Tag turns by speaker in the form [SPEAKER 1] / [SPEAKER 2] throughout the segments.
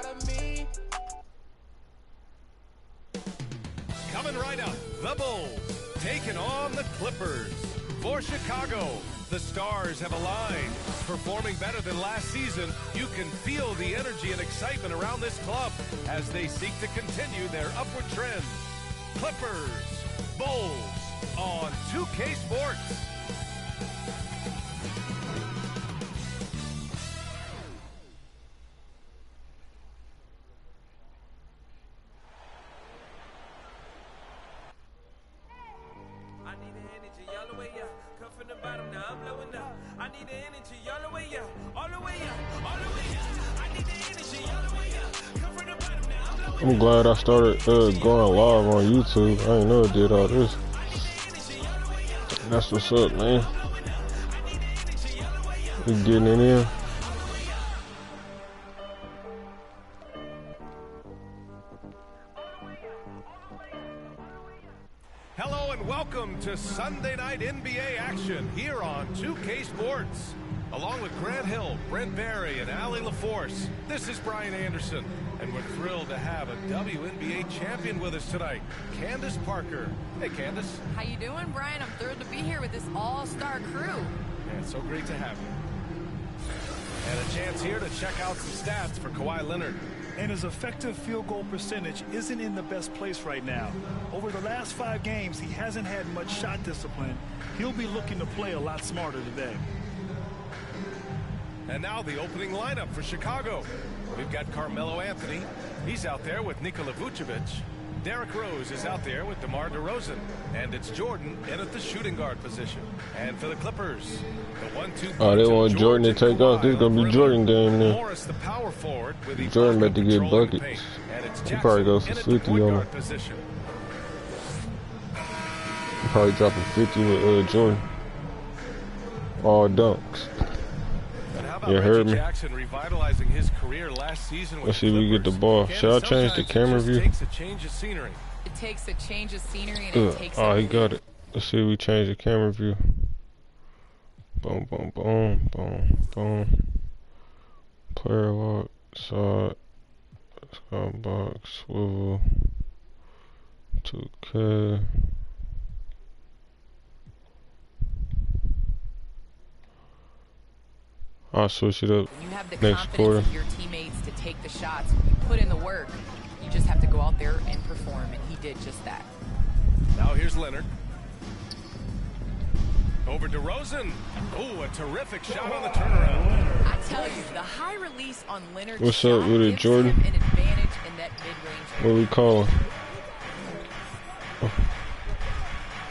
[SPEAKER 1] proud of me.
[SPEAKER 2] Coming right up, the Bulls taking on the Clippers. For Chicago, the stars have aligned. Performing better than last season, you can feel the energy and excitement around this club as they seek to continue their upward trend. Clippers, Bulls on 2K Sports.
[SPEAKER 3] I'm glad I started going live on YouTube. I didn't know it did all this. That's what's up, man. We getting it in.
[SPEAKER 2] Hello and welcome to Sunday night NBA action here on 2K Sports. Along with Grant Hill, Brent Barry, and Allie LaForce, this is Brian Anderson, and we're thrilled to have a WNBA champion with us tonight, Candace Parker. Hey, Candace.
[SPEAKER 4] How you doing, Brian? I'm thrilled to be here with this all-star crew.
[SPEAKER 2] Yeah, it's so great to have you. And a chance here to check out some stats for Kawhi Leonard.
[SPEAKER 5] And his effective field goal percentage isn't in the best place right now. Over the last 5 games, he hasn't had much shot discipline. He'll be looking to play a lot smarter today.
[SPEAKER 2] And now the opening lineup for Chicago. We've got Carmelo Anthony. He's out there with Nikola Vucevic. Derrick Rose is out there with DeMar DeRozan. And it's Jordan in at the shooting guard position. And for the Clippers, the 1-2.
[SPEAKER 3] Oh, they want Jordan to take off. This is going to be Jordan game now.
[SPEAKER 2] Morris, the power forward, with
[SPEAKER 3] Jordan about to get buckets. He probably goes for 50 on him. He probably dropping 50 with Jordan. All dunks. You heard me.
[SPEAKER 2] Jackson revitalizing his career last season.
[SPEAKER 3] Let's see if we get the ball. Should I change the camera view?
[SPEAKER 2] It takes a change of scenery.
[SPEAKER 4] It takes a change of scenery and it takes
[SPEAKER 3] he got it. Let's see if we change the camera view. Boom, boom, boom, boom, boom. Player lock, side, skybox, swivel, 2K. I'll switch it up
[SPEAKER 4] you have the
[SPEAKER 3] next
[SPEAKER 4] confidence
[SPEAKER 3] quarter.
[SPEAKER 4] Of your teammates to take the shots. You put in the work. You just have to go out there and perform, and he did just that.
[SPEAKER 2] Now here's Leonard. Over to Rosen. Oh, a terrific shot on the turnaround.
[SPEAKER 4] I tell you, the high release on Leonard's
[SPEAKER 3] What's
[SPEAKER 4] shot
[SPEAKER 3] up with it,
[SPEAKER 4] gives
[SPEAKER 3] Jordan?
[SPEAKER 4] him an advantage in that mid-range.
[SPEAKER 3] What we calling?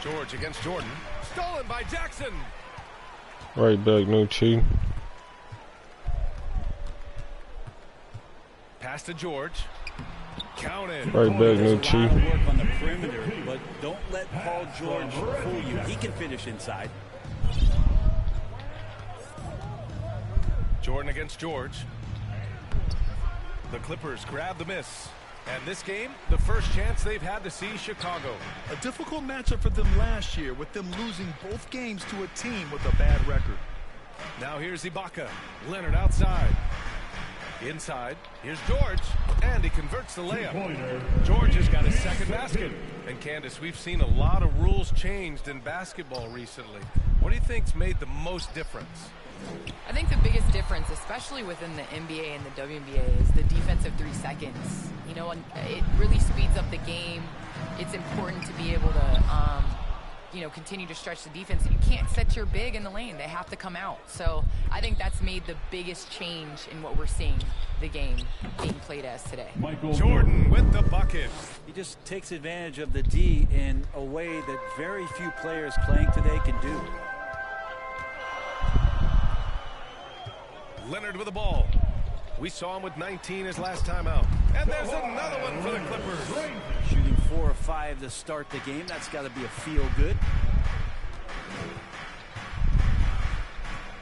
[SPEAKER 2] George against Jordan. Stolen by Jackson.
[SPEAKER 3] Right back, no cheating.
[SPEAKER 2] Pass to George. Counted.
[SPEAKER 3] Right back, no cheat.
[SPEAKER 6] Work on the perimeter, but don't let Paul George fool you. He can finish inside.
[SPEAKER 2] Jordan against George. The Clippers grab the miss. And this game, the first chance they've had to see Chicago.
[SPEAKER 5] A difficult matchup for them last year, with them losing both games to a team with a bad record.
[SPEAKER 2] Now here's Ibaka. Leonard outside. Inside, here's George, and he converts the layup. George has got his second basket. And Candace, we've seen a lot of rules changed in basketball recently. What do you think's made the most difference?
[SPEAKER 4] I think the biggest difference, especially within the NBA and the WNBA, is the defensive 3 seconds. You know, and it really speeds up the game. It's important to be able to, you know, continue to stretch the defense. You can't set your big in the lane. They have to come out. So I think that's made the biggest change in what we're seeing the game being played as today.
[SPEAKER 2] Jordan with the bucket.
[SPEAKER 6] He just takes advantage of the D in a way that very few players playing today can do.
[SPEAKER 2] Leonard with the ball. We saw him with 19 his last time out. And there's another one for the Clippers.
[SPEAKER 6] Shooting 4 or 5 to start the game. That's got to be a feel good.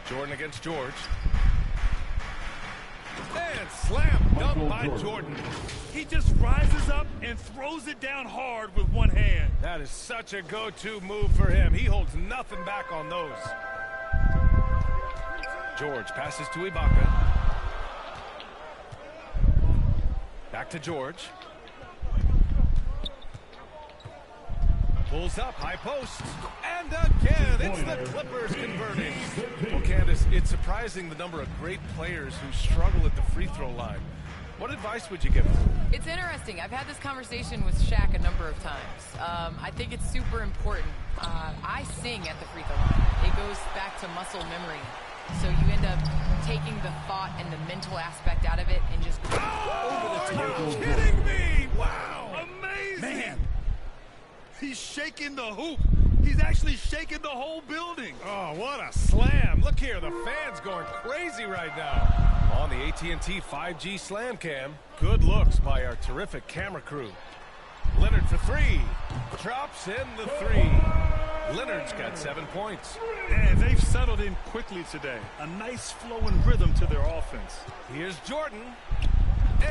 [SPEAKER 2] Jordan against George. And slam dunk by Jordan.
[SPEAKER 5] He just rises up and throws it down hard with one hand.
[SPEAKER 2] That is such a go-to move for him. He holds nothing back on those. George passes to Ibaka. Back to George. Pulls up, high post, and again, it's the Clippers converting. Well, Candace, it's surprising the number of great players who struggle at the free throw line. What advice would you give them?
[SPEAKER 4] It's interesting. I've had this conversation with Shaq a number of times. I think it's super important. I sing at the free throw line. It goes back to muscle memory. So you end up taking the thought and the mental aspect out of it and just go over the top.
[SPEAKER 2] Are you kidding me? Wow.
[SPEAKER 5] Amazing.
[SPEAKER 6] Man.
[SPEAKER 5] He's shaking the hoop. He's actually shaking the whole building.
[SPEAKER 2] Oh, what a slam. Look here, the fans going crazy right now. On the AT&T 5G Slam Cam, good looks by our terrific camera crew. Leonard for three. Drops in the three. Leonard's got 7 points.
[SPEAKER 5] And they've settled in quickly today. A nice flowing rhythm to their offense.
[SPEAKER 2] Here's Jordan.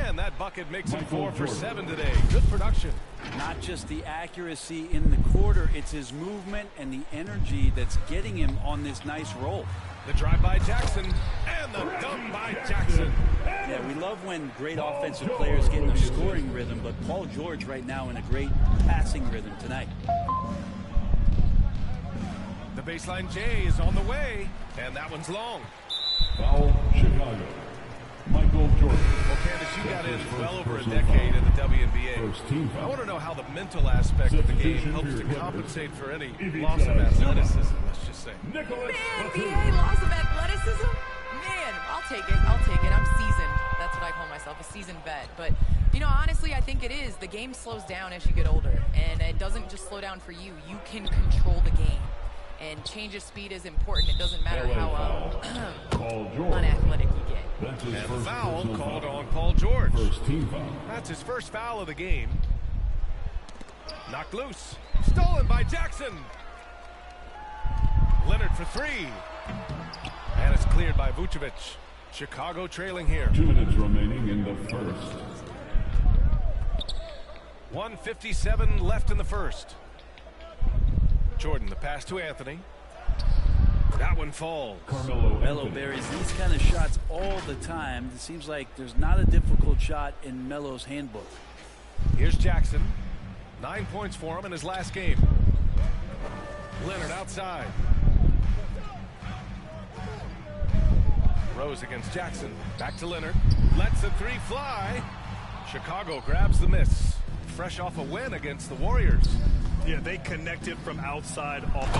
[SPEAKER 2] And that bucket makes him 4 for 7 today. Good production.
[SPEAKER 6] Not just the accuracy in the quarter, it's his movement and the energy that's getting him on this nice roll.
[SPEAKER 2] The drive by Jackson and the dunk by Jackson.
[SPEAKER 6] Yeah, we love when great offensive players get in a scoring rhythm, but Paul George right now in a great passing rhythm tonight.
[SPEAKER 2] The baseline J is on the way, and that one's long.
[SPEAKER 1] Foul, Chicago. Michael Jordan.
[SPEAKER 2] Well, Candace, you got in well over a decade in the WNBA. I want to know how the mental aspect of the game helps to compensate for any loss of athleticism, let's just say.
[SPEAKER 4] Man, NBA loss of athleticism? Man, I'll take it. I'll take it. I'm seasoned. That's what I call myself, a seasoned vet. But, you know, honestly, I think it is. The game slows down as you get older. And it doesn't just slow down for you. You can control the game. And change of speed is important. It doesn't matter how unathletic you get.
[SPEAKER 1] That's his
[SPEAKER 2] And
[SPEAKER 1] first
[SPEAKER 2] foul
[SPEAKER 1] personal
[SPEAKER 2] called
[SPEAKER 1] foul.
[SPEAKER 2] on Paul George.
[SPEAKER 1] First team foul.
[SPEAKER 2] That's his first foul of the game. Knocked loose. Stolen by Jackson. Leonard for three. And it's cleared by Vucevic. Chicago trailing here.
[SPEAKER 1] 2 minutes remaining in the first.
[SPEAKER 2] 1:57 left in the first. Jordan, the pass to Anthony. That one falls.
[SPEAKER 1] Carmelo
[SPEAKER 6] Melo
[SPEAKER 1] Anthony.
[SPEAKER 6] buries these kind of shots all the time. It seems like there's not a difficult shot in Melo's handbook.
[SPEAKER 2] Here's Jackson. 9 points for him in his last game. Leonard outside. Rose against Jackson. Back to Leonard. Lets the three fly. Chicago grabs the miss. Fresh off a win against the Warriors.
[SPEAKER 5] Yeah, they connected from outside off.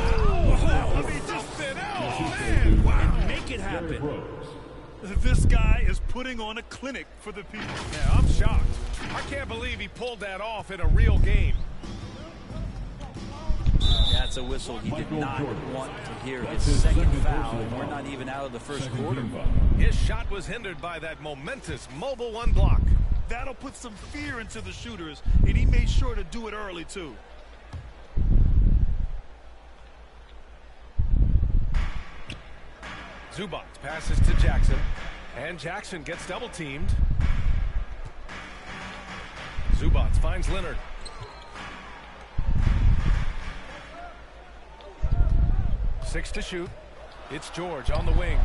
[SPEAKER 2] Let me just fit out. Man, wow.
[SPEAKER 6] And make it
[SPEAKER 1] Derrick
[SPEAKER 6] happen.
[SPEAKER 1] Rose.
[SPEAKER 5] This guy is putting on a clinic for the people.
[SPEAKER 2] Yeah, I'm shocked. I can't believe he pulled that off in a real game.
[SPEAKER 6] That's a whistle he did
[SPEAKER 1] Michael
[SPEAKER 6] not
[SPEAKER 1] Jordan.
[SPEAKER 6] want to hear.
[SPEAKER 1] That's
[SPEAKER 6] His
[SPEAKER 1] his
[SPEAKER 6] second
[SPEAKER 1] second
[SPEAKER 6] foul,
[SPEAKER 1] personal
[SPEAKER 6] and we're
[SPEAKER 1] foul.
[SPEAKER 6] not even out of the first
[SPEAKER 1] Second
[SPEAKER 6] quarter.
[SPEAKER 1] team foul.
[SPEAKER 2] His shot was hindered by that momentous mobile one block.
[SPEAKER 5] That'll put some fear into the shooters, and he made sure to do it early, too.
[SPEAKER 2] Zubac passes to Jackson, and Jackson gets double-teamed. Zubac finds Leonard. Six to shoot. It's George on the wing.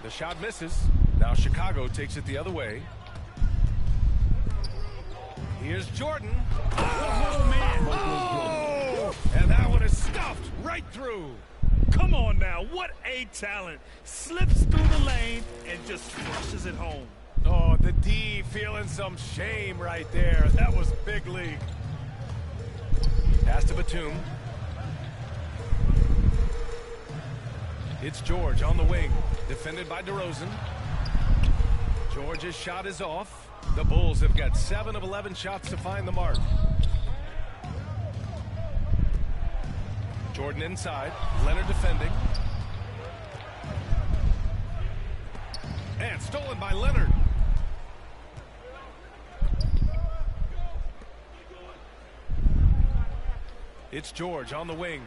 [SPEAKER 2] The shot misses. Now Chicago takes it the other way. Here's Jordan. Oh, man. Oh! And that one is stuffed right through.
[SPEAKER 5] Come on now, what a talent. Slips through the lane and just flushes it home.
[SPEAKER 2] Oh, the D feeling some shame right there. That was big league. Pass to Batum. It's George on the wing, defended by DeRozan. George's shot is off. The Bulls have got 7 of 11 shots to find the mark. Jordan inside, Leonard defending. And stolen by Leonard. It's George on the wing.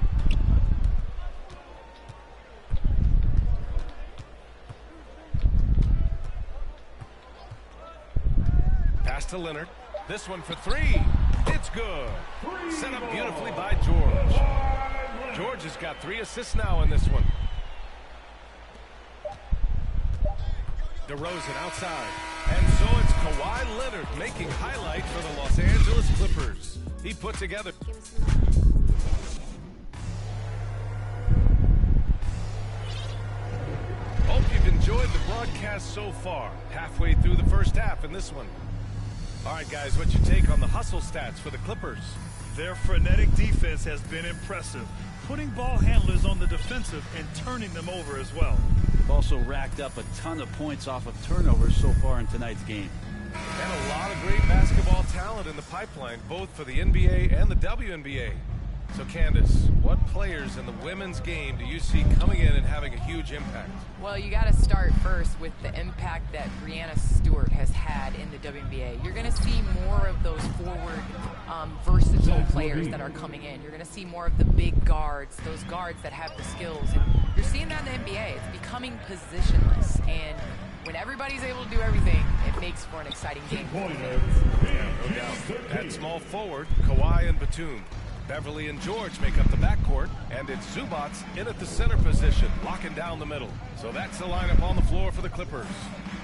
[SPEAKER 2] Pass to Leonard. This one for three. It's good. Set up beautifully by George. George has got 3 assists now in this one. DeRozan outside. And so it's Kawhi Leonard making highlight for the Los Angeles Clippers. He put together... Hope you've enjoyed the broadcast so far. Halfway through the first half in this one. All right, guys, what's your take on the hustle stats for the Clippers?
[SPEAKER 5] Their frenetic defense has been impressive, putting ball handlers on the defensive and turning them over as well.
[SPEAKER 6] They've also racked up a ton of points off of turnovers so far in tonight's game.
[SPEAKER 2] And a lot of great basketball talent in the pipeline, both for the NBA and the WNBA. So, Candace, what players in the women's game do you see coming in and having a huge impact?
[SPEAKER 4] Well, you got to start first with the impact that Breanna Stewart has had in the WNBA. You're going to see more of those forward, versatile players that are coming in. You're going to see more of the big guards, those guards that have the skills. And you're seeing that in the NBA. It's becoming positionless. And when everybody's able to do everything, it makes for an exciting game.
[SPEAKER 2] No doubt. At small forward, Kawhi and Batum. Beverly and George make up the backcourt, and it's Zubac in at the center position, locking down the middle. So that's the lineup on the floor for the Clippers.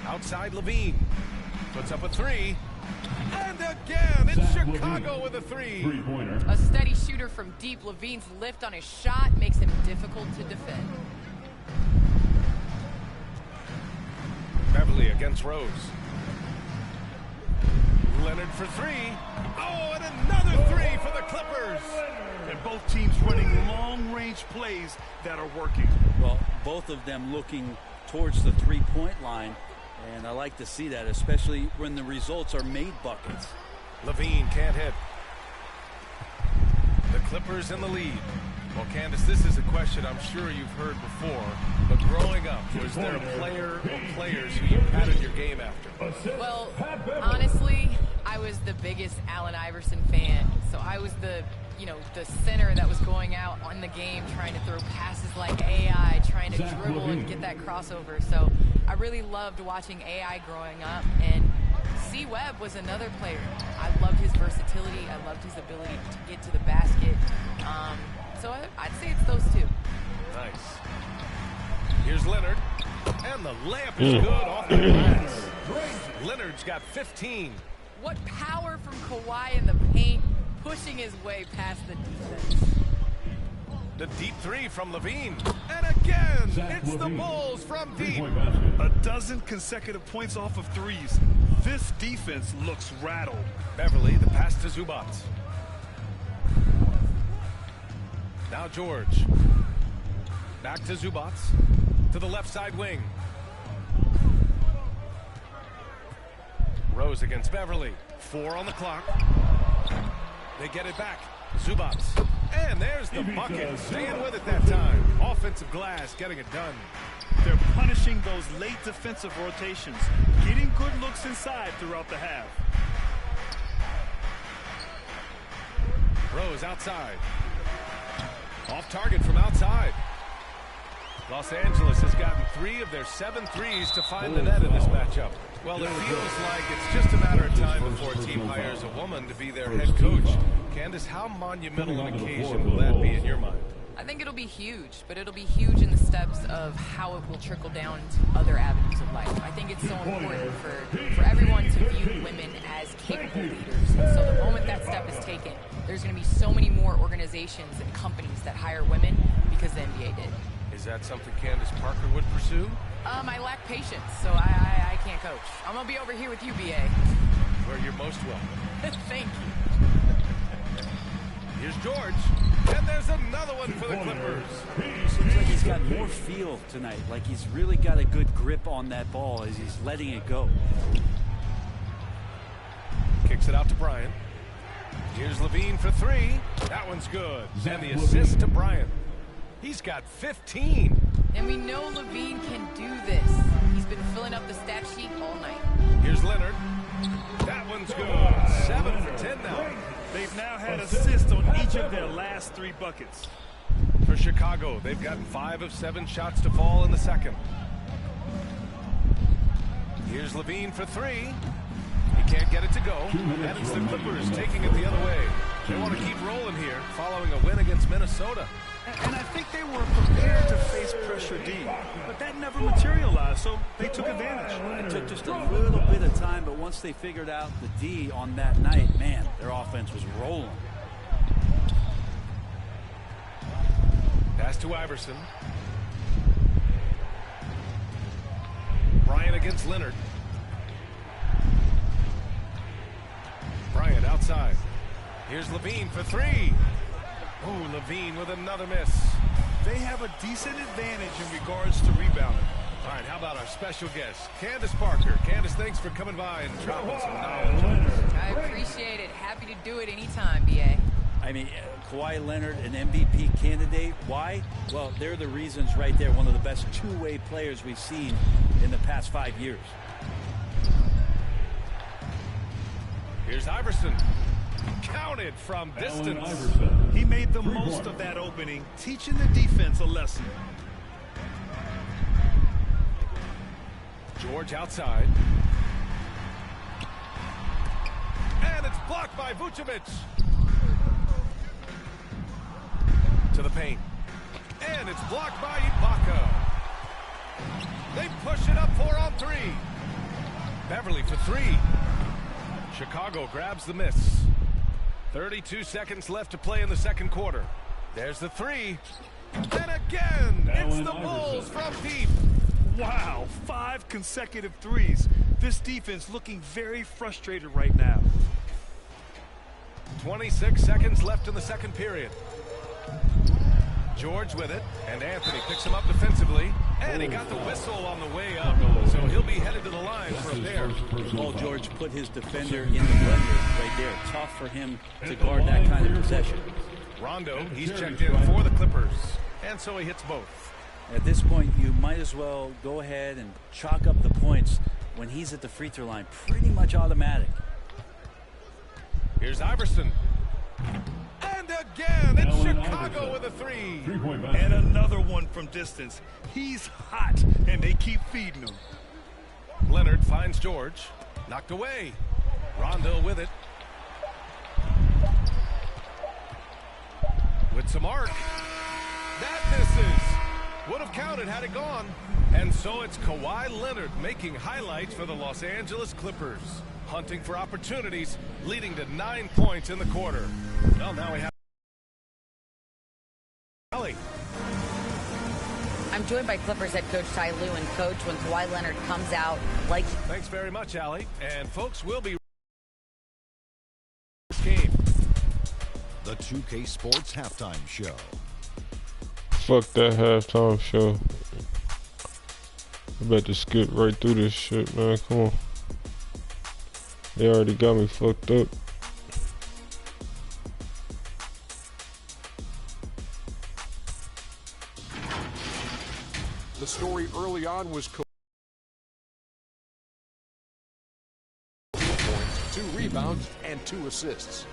[SPEAKER 2] Outside, Levine puts up a three, and again, it's Chicago with a three.
[SPEAKER 4] A steady shooter from deep. Levine's lift on his shot makes him difficult to defend.
[SPEAKER 2] Beverly against Rose. Leonard for three. Oh, and another three for the Clippers.
[SPEAKER 5] And both teams running long-range plays that are working.
[SPEAKER 6] Well, both of them looking towards the three-point line, and I like to see that, especially when the results are made buckets.
[SPEAKER 2] Levine can't hit. The Clippers in the lead. Well, Candace, this is a question I'm sure you've heard before, but growing up, was there a player or players who you patterned your game after?
[SPEAKER 4] Well, honestly, I was the biggest Allen Iverson fan. So I was the center that was going out on the game trying to throw passes like AI, trying to dribble and get that crossover. So I really loved watching AI growing up. And C. Webb was another player. I loved his versatility. I loved his ability to get to the basket. So I'd say it's those two.
[SPEAKER 2] Nice. Here's Leonard. And the layup is good off the glass. Leonard's got 15.
[SPEAKER 4] What power from Kawhi in the paint, pushing his way past the defense.
[SPEAKER 2] The deep three from Levine. And again, it's the Bulls from deep.
[SPEAKER 5] A dozen consecutive points off of threes. This defense looks rattled.
[SPEAKER 2] Beverly, the pass to Zubac. Now George. Back to Zubac. To the left side wing. Rose against Beverly. 4 on the clock. They get it back. Zubac. And there's the bucket. Staying with it that time. Offensive glass getting it done.
[SPEAKER 5] They're punishing those late defensive rotations, getting good looks inside throughout the half.
[SPEAKER 2] Rose outside. Off target from outside. Los Angeles has gotten 3 of their 7 threes to find the net in this matchup. Well, it feels like it's just a matter of time before a team hires a woman to be their head coach. Candace, how monumental an occasion will that be in your mind?
[SPEAKER 4] I think it'll be huge, but it'll be huge in the steps of how it will trickle down to other avenues of life. I think it's so important for everyone to view women as capable leaders. And so the moment that step is taken, there's going to be so many more organizations and companies that hire women because the NBA did.
[SPEAKER 2] Is that something Candace Parker would pursue?
[SPEAKER 4] I lack patience, so I can't coach. I'm going to be over here with you, BA.
[SPEAKER 2] Where you're most welcome.
[SPEAKER 4] Thank you.
[SPEAKER 2] Here's George. And there's another one for the Clippers.
[SPEAKER 6] Seems like he's got more feel tonight, like he's really got a good grip on that ball as he's letting it go.
[SPEAKER 2] Kicks it out to Bryant. Here's Levine for 3. That one's good. And the assist to Bryant. He's got 15.
[SPEAKER 4] And we know Levine can do this. He's been filling up the stat sheet all night.
[SPEAKER 2] Here's Leonard. That one's good. 7 for 10 now.
[SPEAKER 5] They've now had assists on each of their last 3 buckets.
[SPEAKER 2] For Chicago, they've gotten 5 of 7 shots to fall in the second. Here's Levine for 3. He can't get it to go. And it's the Clippers taking it the other way. They want to keep rolling here following a win against Minnesota.
[SPEAKER 5] And I think they were prepared to face pressure D, but that never materialized, so they took advantage.
[SPEAKER 6] It took just a little bit of time, but once they figured out the D on that night, man, their offense was rolling.
[SPEAKER 2] Pass to Iverson. Bryant against Leonard. Bryant outside. Here's Levine for three. Oh, Levine with another miss.
[SPEAKER 5] They have a decent advantage in regards to rebounding.
[SPEAKER 2] All right, how about our special guest, Candace Parker. Candace, thanks for coming by and dropping some knowledge.
[SPEAKER 4] I appreciate it. Happy to do it anytime, BA.
[SPEAKER 6] I mean, Kawhi Leonard, an MVP candidate. Why? Well, they're the reasons right there. One of the best two-way players we've seen in the past 5 years.
[SPEAKER 2] Here's Iverson. Counted from distance.
[SPEAKER 5] He made the most of that opening, teaching the defense a lesson.
[SPEAKER 2] George outside. And it's blocked by Vucevic. To the paint. And it's blocked by Ibaka. They push it up 4-on-3. Beverly for three. Chicago grabs the miss. 32 seconds left to play in the second quarter. There's the three. And again, it's the Bulls from deep.
[SPEAKER 5] Wow, 5 consecutive threes. This defense looking very frustrated right now.
[SPEAKER 2] 26 seconds left in the second period. George with it, and Anthony picks him up defensively, and he got the whistle on the way up, so he'll be headed to the line for a pair.
[SPEAKER 6] Paul George put his defender in the blender right there. Tough for him to guard that kind of possession.
[SPEAKER 2] Rondo, he's checked in for the Clippers, and so he hits both.
[SPEAKER 6] At this point, you might as well go ahead and chalk up the points when he's at the free throw line. Pretty much automatic.
[SPEAKER 2] Here's Iverson. And again, it's Chicago with a three.
[SPEAKER 5] And another one from distance. He's hot, and they keep feeding him.
[SPEAKER 2] Leonard finds George. Knocked away. Rondo with it. With some arc. That misses. Would have counted had it gone. And so it's Kawhi Leonard making highlights for the Los Angeles Clippers. Hunting for opportunities, leading to 9 points in the quarter. Well, now we have Ali.
[SPEAKER 7] I'm joined by Clippers head coach Ty Lue, and coach, when Kawhi Leonard comes out like...
[SPEAKER 2] Thanks very much, Ali. And folks, we'll be this game.
[SPEAKER 8] The 2K Sports Halftime Show.
[SPEAKER 3] Fuck that halftime show. I bet to skip right through this shit, man. Come on. They already got me fucked up.
[SPEAKER 9] The story early on was 2 rebounds and 2 assists.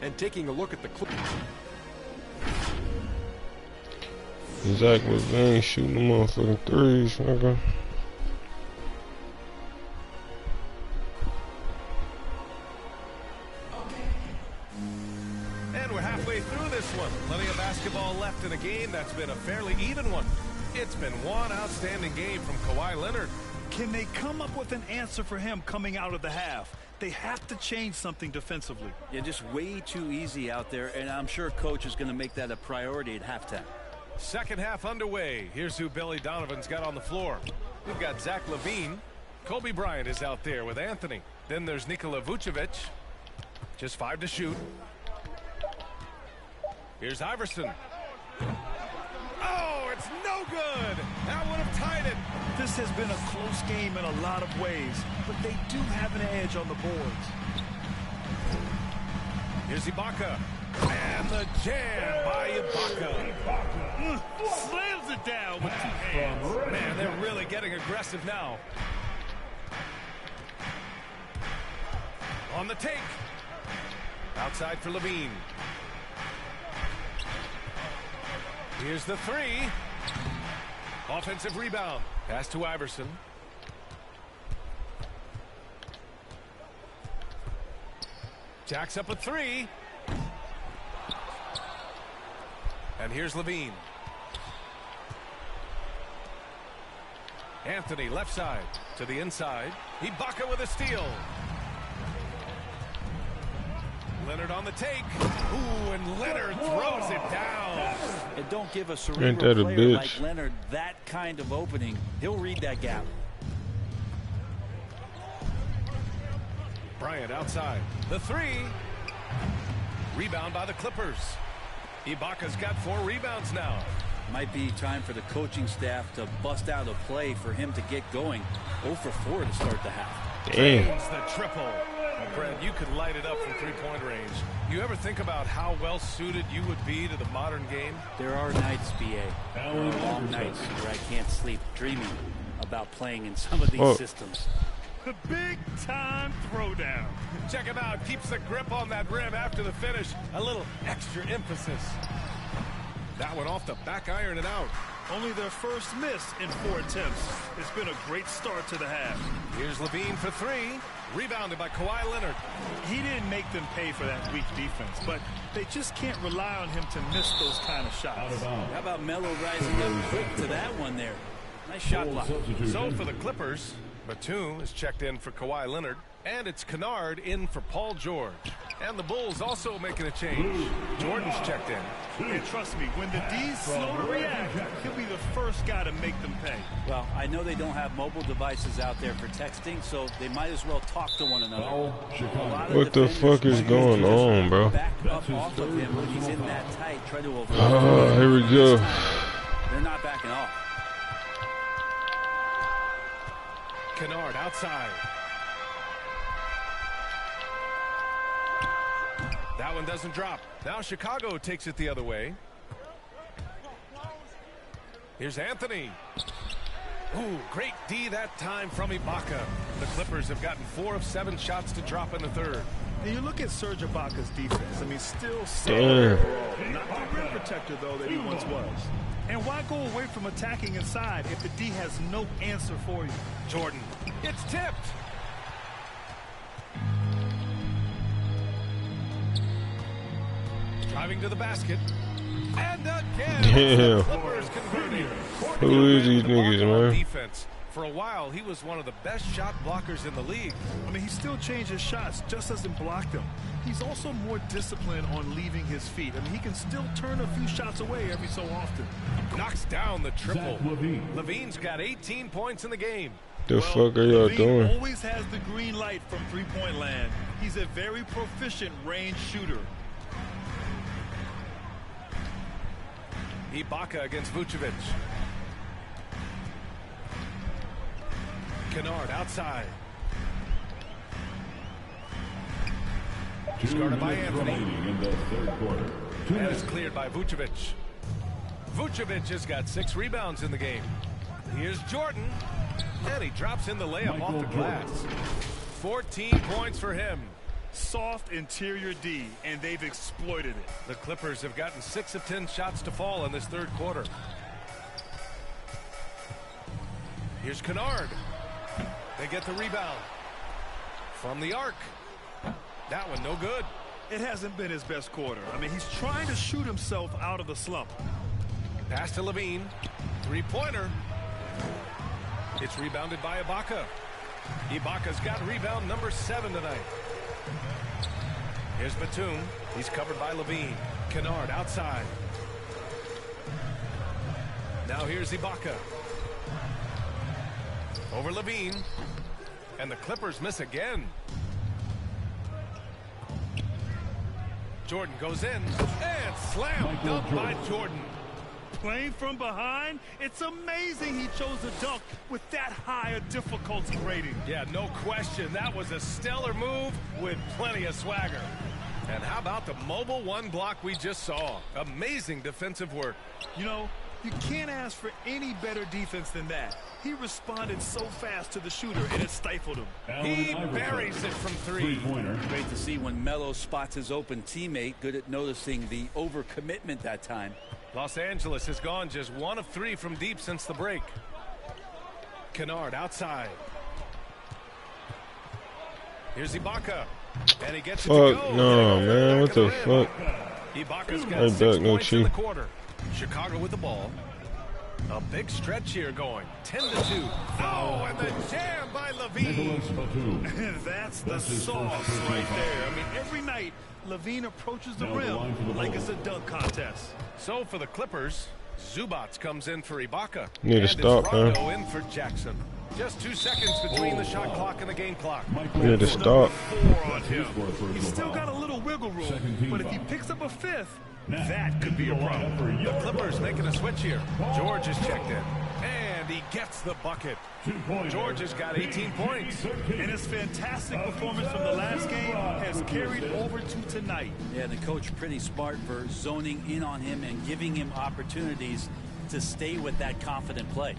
[SPEAKER 9] And taking a look at the Clippers.
[SPEAKER 3] Zach Levine shooting the motherfucking threes, nigga.
[SPEAKER 2] And we're halfway through this one. Plenty of basketball left in a game that's been a fairly even one. It's been one outstanding game from Kawhi Leonard.
[SPEAKER 5] Can they come up with an answer for him coming out of the half? They have to change something defensively.
[SPEAKER 6] Yeah, just way too easy out there, and I'm sure coach is going to make that a priority at halftime.
[SPEAKER 2] Second half underway. Here's who Billy Donovan's got on the floor. We've got Zach Levine. Kobe Bryant is out there with Anthony. Then there's Nikola Vucevic. Just 5 to shoot. Here's Iverson. Oh, it's no good. That would have tied it.
[SPEAKER 5] This has been a close game in a lot of ways, but they do have an edge on the boards.
[SPEAKER 2] Here's Ibaka. And the jam by Ibaka.
[SPEAKER 5] Slams it down with 2 hands.
[SPEAKER 2] Man, they're really getting aggressive now. On the take. Outside for Levine. Here's the 3. Offensive rebound. Pass to Iverson. Jacks up a 3. And here's Levine. Anthony left side to the inside. Ibaka with a steal. Leonard on the take. Ooh, and Leonard throws it down.
[SPEAKER 6] And don't give a
[SPEAKER 3] Ain't
[SPEAKER 6] cerebral
[SPEAKER 3] that a
[SPEAKER 6] player
[SPEAKER 3] bitch?
[SPEAKER 6] like Leonard that kind of opening. He'll read that gap.
[SPEAKER 2] Bryant outside. The three. Rebound by the Clippers. Ibaka's got 4 rebounds now.
[SPEAKER 6] Might be time for the coaching staff to bust out a play for him to get going. 0 for 4 to start the half.
[SPEAKER 3] Damn.
[SPEAKER 2] Drains the triple. Brad, you could light it up from three-point range. You ever think about how well suited you would be to the modern game?
[SPEAKER 6] There are nights, BA, long nights where I can't sleep dreaming about playing in some of these systems.
[SPEAKER 5] The big-time throwdown.
[SPEAKER 2] Check him out. Keeps the grip on that rim after the finish. A little extra emphasis. That one off the back iron and out.
[SPEAKER 5] Only their first miss in 4 attempts. It's been a great start to the half.
[SPEAKER 2] Here's Levine for 3. Rebounded by Kawhi Leonard.
[SPEAKER 5] He didn't make them pay for that weak defense, but they just can't rely on him to miss those kind of shots.
[SPEAKER 6] How about Melo rising up quick to that one there? Nice shot block.
[SPEAKER 2] So for the Clippers, Batum is checked in for Kawhi Leonard, and it's Kennard in for Paul George. And the Bulls also making a change. Jordan's checked in.
[SPEAKER 5] And trust me, when the D's slow to react, he'll be the first guy to make them pay.
[SPEAKER 6] Well, I know they don't have mobile devices out there for texting, so they might as well talk to one another.
[SPEAKER 3] What the fuck is going on, bro?
[SPEAKER 6] Back up off of him when he's in that tight, try to avoid.
[SPEAKER 3] Oh, here we go.
[SPEAKER 6] They're not backing off.
[SPEAKER 2] Kennard outside. That one doesn't drop. Now Chicago takes it the other way. Here's Anthony. Ooh, great D that time from Ibaka. The Clippers have gotten 4 of 7 shots to drop in the third.
[SPEAKER 5] And you look at Serge Ibaka's defense. I mean, still
[SPEAKER 3] Damn.
[SPEAKER 5] solid overall. Not the rim protector, though, that he once was. And why go away from attacking inside if the D has no answer for you?
[SPEAKER 2] Jordan. It's tipped. Driving to the basket. And again.
[SPEAKER 3] Damn.
[SPEAKER 2] The Clippers converting.
[SPEAKER 3] Who is these niggas, man?
[SPEAKER 2] Defense. For a while, he was one of the best shot blockers in the league.
[SPEAKER 5] I mean, he still changes shots, just doesn't block them. He's also more disciplined on leaving his feet. I mean, he can still turn a few shots away every so often.
[SPEAKER 2] Knocks down the triple. Levine's got 18 points in the game.
[SPEAKER 3] The fuck are y'all doing?
[SPEAKER 5] Always has the green light from three-point land. He's a very proficient range shooter.
[SPEAKER 2] Ibaka against Vucevic. Kennard outside. Guarded by Anthony.
[SPEAKER 1] In the third quarter.
[SPEAKER 2] And it's cleared by Vucevic. Vucevic has got 6 rebounds in the game. Here's Jordan. And he drops in the layup off the glass. 14 points for him.
[SPEAKER 5] Soft interior D, and they've exploited it.
[SPEAKER 2] The Clippers have gotten 6 of 10 shots to fall in this third quarter. Here's Kennard. They get the rebound. From the arc. That one no good.
[SPEAKER 5] It hasn't been his best quarter. I mean, he's trying to shoot himself out of the slump.
[SPEAKER 2] Pass to Levine. 3-pointer. It's rebounded by Ibaka. Ibaka's got rebound number 7 tonight. Here's Batum. He's covered by Levine. Kennard outside. Now here's Ibaka. Over Levine. And the Clippers miss again. Jordan goes in. And slam dunk by Jordan.
[SPEAKER 5] Playing from behind, it's amazing he chose a dunk with that high a difficulty rating.
[SPEAKER 2] Yeah, no question. That was a stellar move with plenty of swagger. And how about the mobile 1 block we just saw? Amazing defensive work.
[SPEAKER 5] You know, you can't ask for any better defense than that. He responded so fast to the shooter, and it stifled him.
[SPEAKER 2] He buries it from 3.
[SPEAKER 6] Great to see when Melo spots his open teammate. Good at noticing the overcommitment that time.
[SPEAKER 2] Los Angeles has gone just 1 of 3 from deep since the break. Kennard outside. Here's Ibaka. And he gets it to go.
[SPEAKER 3] No, man. What the fuck?
[SPEAKER 2] Ibaka's got
[SPEAKER 3] Right
[SPEAKER 2] 6
[SPEAKER 3] back, no
[SPEAKER 2] points in the
[SPEAKER 3] cheat.
[SPEAKER 2] quarter. Chicago with the ball. A big stretch here going. 10-2. Oh, and the jam by Levine.
[SPEAKER 5] That's the sauce right there. I mean, every night, Levine approaches the rim like it's a dunk contest.
[SPEAKER 2] So for the Clippers, Zubats comes in for Ibaka.
[SPEAKER 3] Need to stop, man.
[SPEAKER 2] Rondo in for Jackson. Just 2 seconds between the shot clock and the game clock.
[SPEAKER 3] Need to stop.
[SPEAKER 5] 4 on him. He's still got a little wiggle room, but if he picks up a 5th, that could be a problem.
[SPEAKER 2] The Clippers making a switch here. George is checked in, and he gets the bucket. George has got 18 points.
[SPEAKER 5] And his fantastic performance from the last game has carried over to tonight.
[SPEAKER 6] Yeah, the coach pretty smart for zoning in on him and giving him opportunities to stay with that confident play.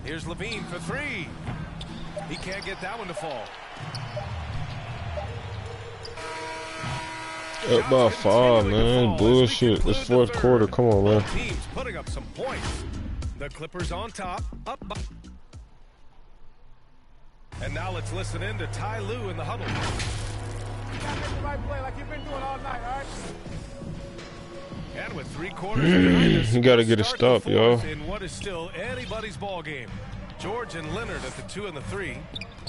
[SPEAKER 2] Here's Levine for 3. He can't get that one to fall.
[SPEAKER 3] Up by 5, man. Bullshit. This fourth quarter. Come on, man.
[SPEAKER 2] Teams putting up some points. The Clippers on top. Up. And now let's listen in to Ty Lue in the huddle.
[SPEAKER 10] You gotta make the right play like you've been doing all night, all right?
[SPEAKER 2] And with 3 quarters behind us,
[SPEAKER 3] You gotta get a stop, y'all.
[SPEAKER 2] in what is still anybody's ball game. George and Leonard at the 2 and the 3.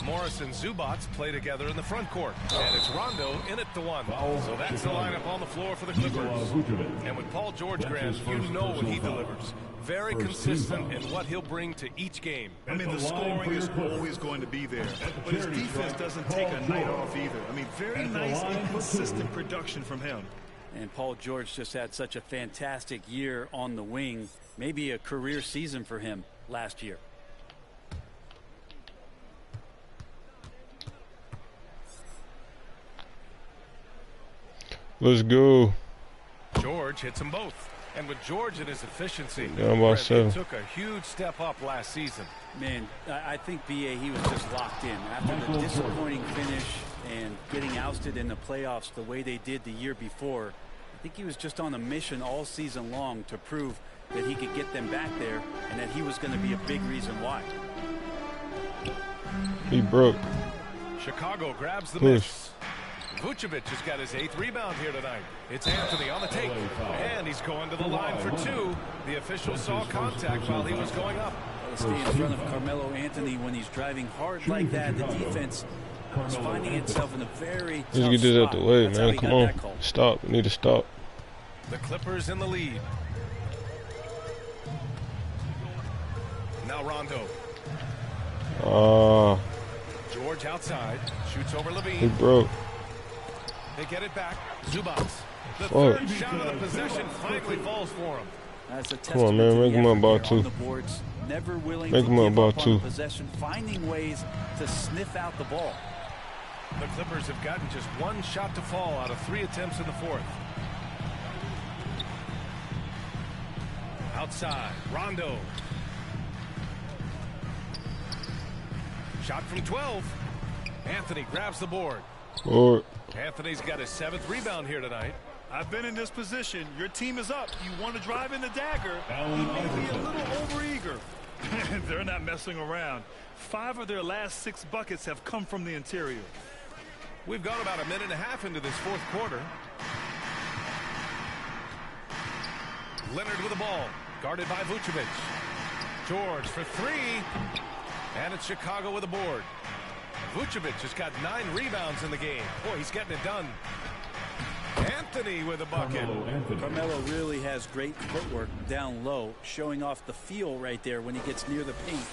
[SPEAKER 2] Morris and Zubats play together in the front court. And it's Rondo in at the 1. So that's the lineup on the floor for the Clippers. And with Paul George, Grant, you know what he delivers. Very consistent in what he'll bring to each game.
[SPEAKER 5] I mean, the scoring is always going to be there, but his defense doesn't take a night off either. I mean, very nice and consistent production from him.
[SPEAKER 6] And Paul George just had such a fantastic year on the wing. Maybe a career season for him last year.
[SPEAKER 3] Let's go.
[SPEAKER 2] George hits them both. And with George and his efficiency,
[SPEAKER 3] Yeah, I'm about
[SPEAKER 2] he
[SPEAKER 3] 7.
[SPEAKER 2] took a huge step up last season.
[SPEAKER 6] Man, I think BA, he was just locked in. After the disappointing finish and getting ousted in the playoffs the way they did the year before, I think he was just on a mission all season long to prove that he could get them back there and that he was going to be a big reason why.
[SPEAKER 3] He broke.
[SPEAKER 2] Chicago grabs the
[SPEAKER 3] Push.
[SPEAKER 2] miss. Vucevic has got his 8th rebound here tonight. It's Anthony on the take, and he's going to the line for 2. The official saw contact while he was going up.
[SPEAKER 6] Stay in front of Carmelo Anthony when he's driving hard like that. The defense is finding itself in a very tough
[SPEAKER 3] Just get this out the way,
[SPEAKER 6] That's how
[SPEAKER 3] man.
[SPEAKER 6] he
[SPEAKER 3] Come
[SPEAKER 6] got
[SPEAKER 3] on.
[SPEAKER 6] that call.
[SPEAKER 3] Stop. We need to stop.
[SPEAKER 2] The Clippers in the lead. Now Rondo. George outside. Shoots over
[SPEAKER 3] He
[SPEAKER 2] Levine.
[SPEAKER 3] broke.
[SPEAKER 2] They get it back. Zubats. The
[SPEAKER 3] Fuck.
[SPEAKER 2] third shot of the possession finally falls for him.
[SPEAKER 6] That's a
[SPEAKER 3] Come on, man. Make him up about 2.
[SPEAKER 6] Never willing
[SPEAKER 3] Make
[SPEAKER 6] to
[SPEAKER 3] him up
[SPEAKER 6] give
[SPEAKER 3] about
[SPEAKER 6] up
[SPEAKER 3] 2.
[SPEAKER 6] on possession, finding ways to sniff out the ball.
[SPEAKER 2] The Clippers have gotten just 1 shot to fall out of 3 attempts in the 4th. Outside, Rondo. Shot from 12. Anthony grabs the board.
[SPEAKER 3] Or
[SPEAKER 2] Anthony's got his 7th rebound here tonight.
[SPEAKER 5] I've been in this position. Your team is up. You want to drive in the dagger. He may be a little overeager. They're not messing around. 5 of their last 6 buckets have come from the interior.
[SPEAKER 2] We've gone about a minute and a half into this 4th quarter. Leonard with the ball, guarded by Vucevic. George for 3, and it's Chicago with the board. Vucevic has got 9 rebounds in the game. Boy, he's getting it done. Anthony with a bucket.
[SPEAKER 6] Carmelo really has great footwork down low, showing off the feel right there when he gets near the paint.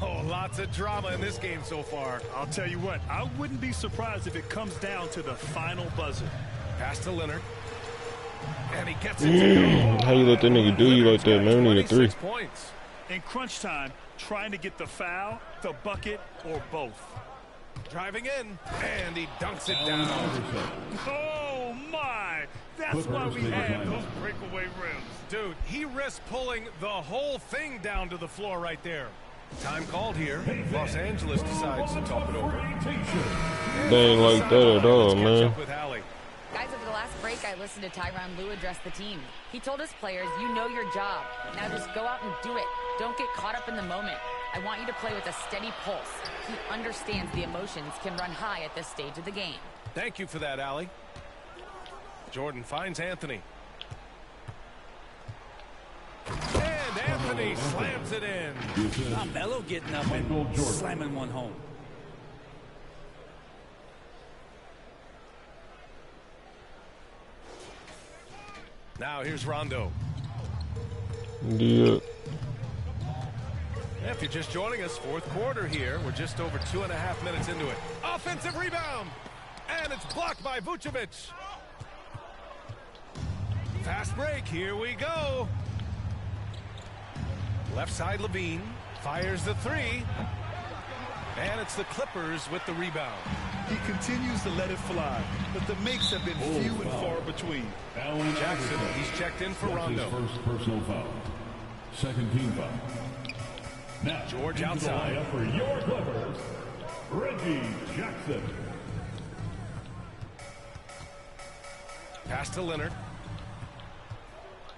[SPEAKER 2] Oh, lots of drama in this game so far.
[SPEAKER 5] I'll tell you what, I wouldn't be surprised if it comes down to the final buzzer.
[SPEAKER 2] Pass to Leonard. And he gets it to go.
[SPEAKER 3] how you let that nigga do you like that, man? We need a 3.
[SPEAKER 2] 26 points.
[SPEAKER 5] In crunch time, trying to get the foul, the bucket, or both.
[SPEAKER 2] Driving in, and he dunks it down.
[SPEAKER 5] Oh, my! That's why we have those breakaway rims.
[SPEAKER 2] Dude, he risked pulling the whole thing down to the floor right there. Time called here. Los Angeles decides to talk it over.
[SPEAKER 3] They ain't like that at all, man.
[SPEAKER 7] Guys, over the last break, I listened to Tyronn Lue address the team. He told his players, you know your job. Now just go out and do it. Don't get caught up in the moment. I want you to play with a steady pulse. He understands the emotions can run high at this stage of the game.
[SPEAKER 2] Thank you for that, Allie. Jordan finds Anthony. And Anthony slams it in.
[SPEAKER 6] Melo getting up and slamming one home.
[SPEAKER 2] Now here's Rondo.
[SPEAKER 3] Yeah.
[SPEAKER 2] If you're just joining us, fourth quarter here. We're just over 2.5 minutes into it. Offensive rebound. And it's blocked by Vucevic. Fast break. Here we go. Left side, Levine fires the three. And it's the Clippers with the rebound.
[SPEAKER 5] He continues to let it fly, but the makes have been few and far between.
[SPEAKER 2] Jackson, he's checked in for Rondo.
[SPEAKER 1] His first personal foul. Second team foul. Now,
[SPEAKER 2] George outside.
[SPEAKER 1] For your Clippers, Reggie Jackson.
[SPEAKER 2] Pass to Leonard.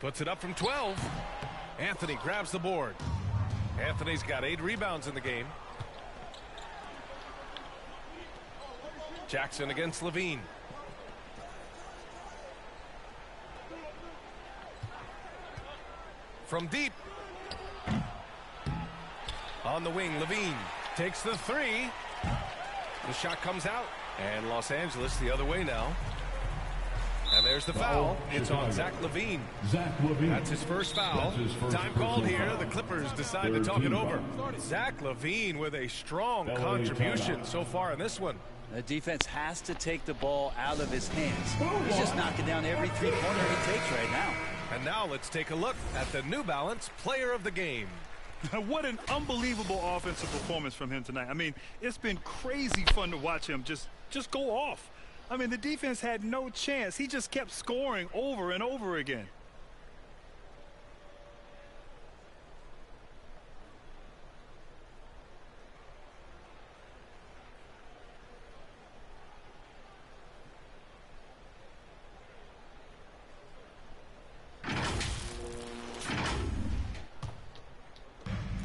[SPEAKER 2] Puts it up from 12. Anthony grabs the board. Anthony's got 8 rebounds in the game. Jackson against Levine. From deep. On the wing, Levine takes the three. The shot comes out. And Los Angeles the other way now. And there's the foul. It's on Zach Levine. That's his first foul. Time called here. The Clippers decide to talk it over. Zach Levine with a strong contribution so far in this one.
[SPEAKER 6] The defense has to take the ball out of his hands. He's just knocking down every three-pointer he takes right now.
[SPEAKER 2] And now let's take a look at the New Balance player of the game.
[SPEAKER 5] What an unbelievable offensive performance from him tonight. I mean, it's been crazy fun to watch him just go off. I mean, the defense had no chance. He just kept scoring over and over again.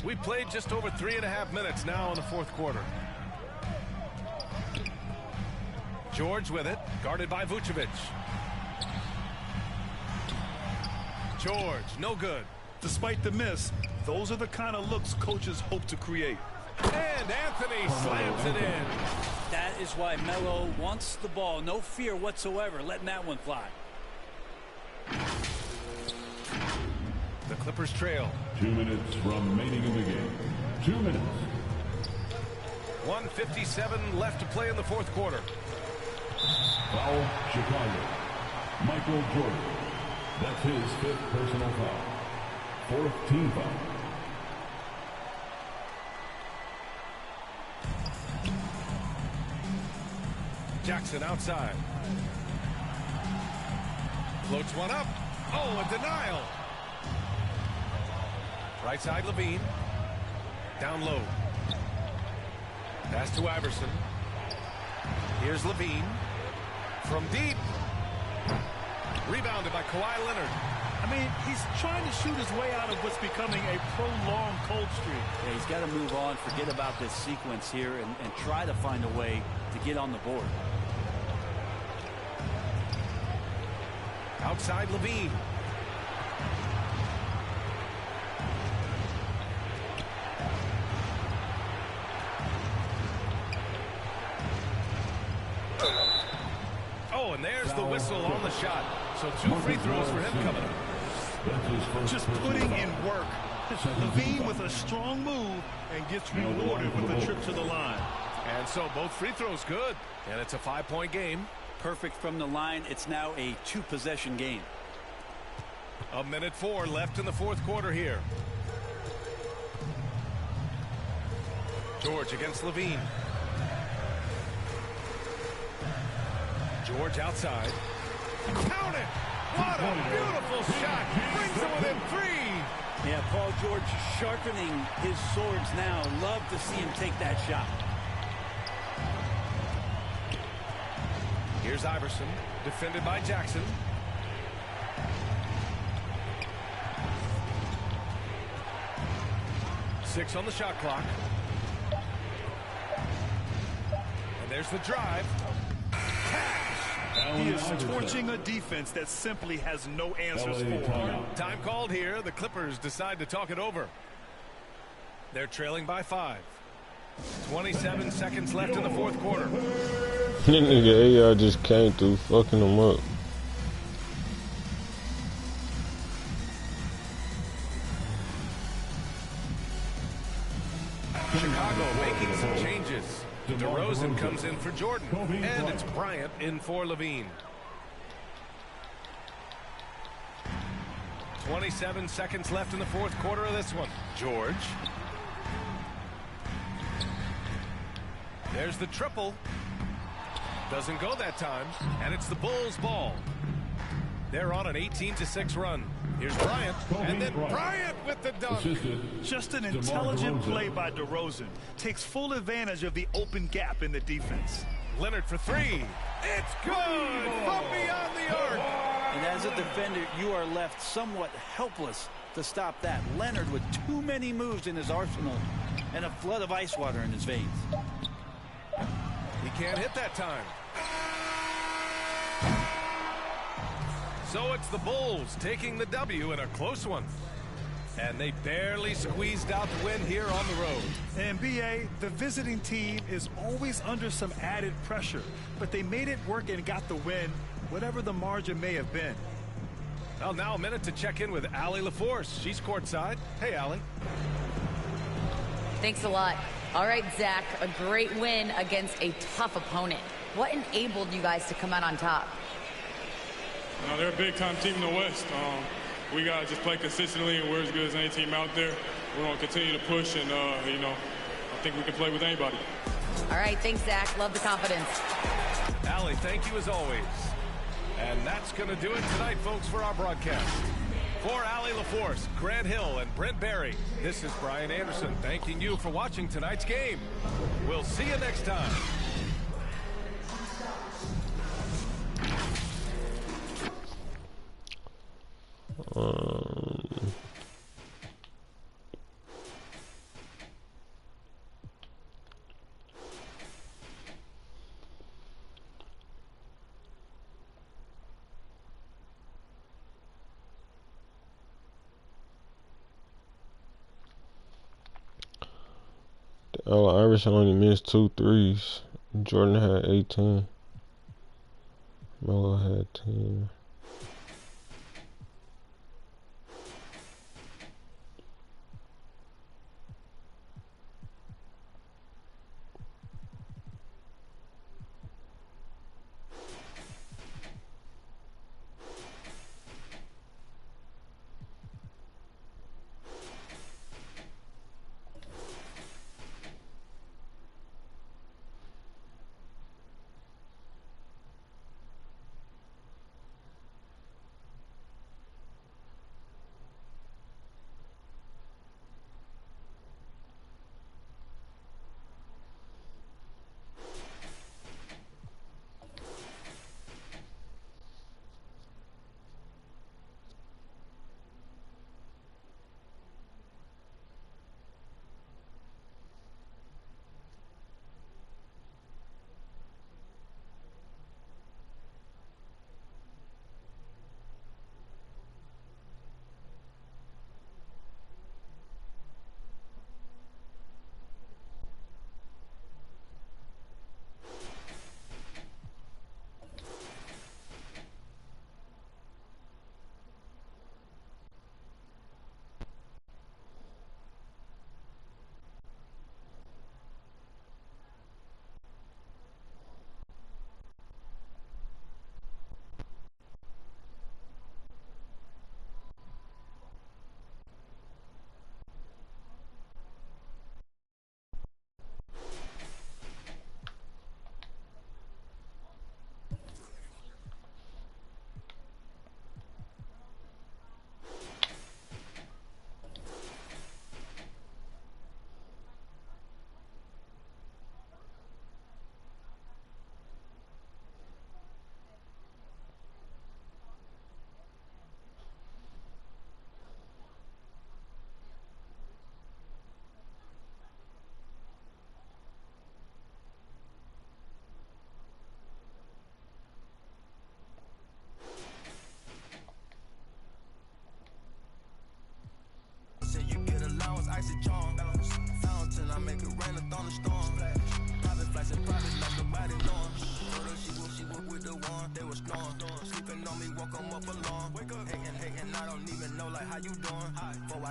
[SPEAKER 2] We played just over 3.5 minutes now in the fourth quarter. George with it, guarded by Vucevic. George, no good.
[SPEAKER 5] Despite the miss, those are the kind of looks coaches hope to create.
[SPEAKER 2] And Anthony slams it in.
[SPEAKER 6] That is why Melo wants the ball. No fear whatsoever letting that one fly.
[SPEAKER 2] The Clippers trail.
[SPEAKER 1] 2 minutes remaining in the game. 2 minutes.
[SPEAKER 2] 1:57 left to play in the fourth quarter.
[SPEAKER 1] Foul, Chicago. Michael Jordan. That's his 5th personal foul. 4th team foul.
[SPEAKER 2] Jackson outside. Floats one up. Oh, a denial. Right side, Levine. Down low. Pass to Iverson. Here's Levine. From deep. Rebounded by Kawhi Leonard.
[SPEAKER 5] I mean, he's trying to shoot his way out of what's becoming a prolonged cold streak.
[SPEAKER 6] Yeah, he's got to move on, forget about this sequence here, and try to find a way to get on the board.
[SPEAKER 2] Outside Levine. Oh, and there's the whistle on the shot. So 2 free throws for him coming up.
[SPEAKER 5] Just putting in work. Levine with a strong move and gets rewarded with a trip to the line.
[SPEAKER 2] And so both free throws good. And it's a 5-point game.
[SPEAKER 6] Perfect from the line. It's now a 2-possession game.
[SPEAKER 2] 1:04 left in the fourth quarter here. George against Levine. George outside. Count it! What a beautiful shot! Brings it within 3!
[SPEAKER 6] Yeah, Paul George sharpening his swords now. Love to see him take that shot.
[SPEAKER 2] Here's Iverson, defended by Jackson. Six on the shot clock. And there's the drive. Cash!
[SPEAKER 5] He is torching a defense that simply has no answers for.
[SPEAKER 2] Time called here. The Clippers decide to talk it over. They're trailing by 5. 27 seconds left in the fourth quarter.
[SPEAKER 3] Nigga, AR just came through fucking them up.
[SPEAKER 2] Chicago making some changes. DeRozan comes in for Jordan, and it's Bryant in for Levine. 27 seconds left in the fourth quarter of this one. George. There's the triple. Doesn't go that time, and it's the Bulls' ball. They're on an 18-6 run. Here's Bryant, and then Bryant with the dunk.
[SPEAKER 5] Just an intelligent play by DeRozan. Takes full advantage of the open gap in the defense.
[SPEAKER 2] Leonard for 3. It's good from beyond the arc.
[SPEAKER 6] And as a defender, you are left somewhat helpless to stop that. Leonard with too many moves in his arsenal and a flood of ice water in his veins.
[SPEAKER 2] He can't hit that time. So it's the Bulls taking the W in a close one. And they barely squeezed out the win here on the road.
[SPEAKER 5] NBA, the visiting team is always under some added pressure, but they made it work and got the win, whatever the margin may have been.
[SPEAKER 2] Well, now a minute to check in with Allie LaForce. She's courtside. Hey, Allie.
[SPEAKER 7] Thanks a lot. All right, Zach, a great win against a tough opponent. What enabled you guys to come out on top?
[SPEAKER 11] They're a big-time team in the West. We got to just play consistently, and we're as good as any team out there. We're going to continue to push, and, you know, I think we can play with anybody.
[SPEAKER 7] All right, thanks, Zach. Love the confidence.
[SPEAKER 2] Allie, thank you as always. And that's going to do it tonight, folks, for our broadcast. For Allie LaForce, Grant Hill, and Brent Barry, this is Brian Anderson thanking you for watching tonight's game. We'll see you next time.
[SPEAKER 3] Allen Iverson only missed 2 threes. Jordan had 18. Melo had 10.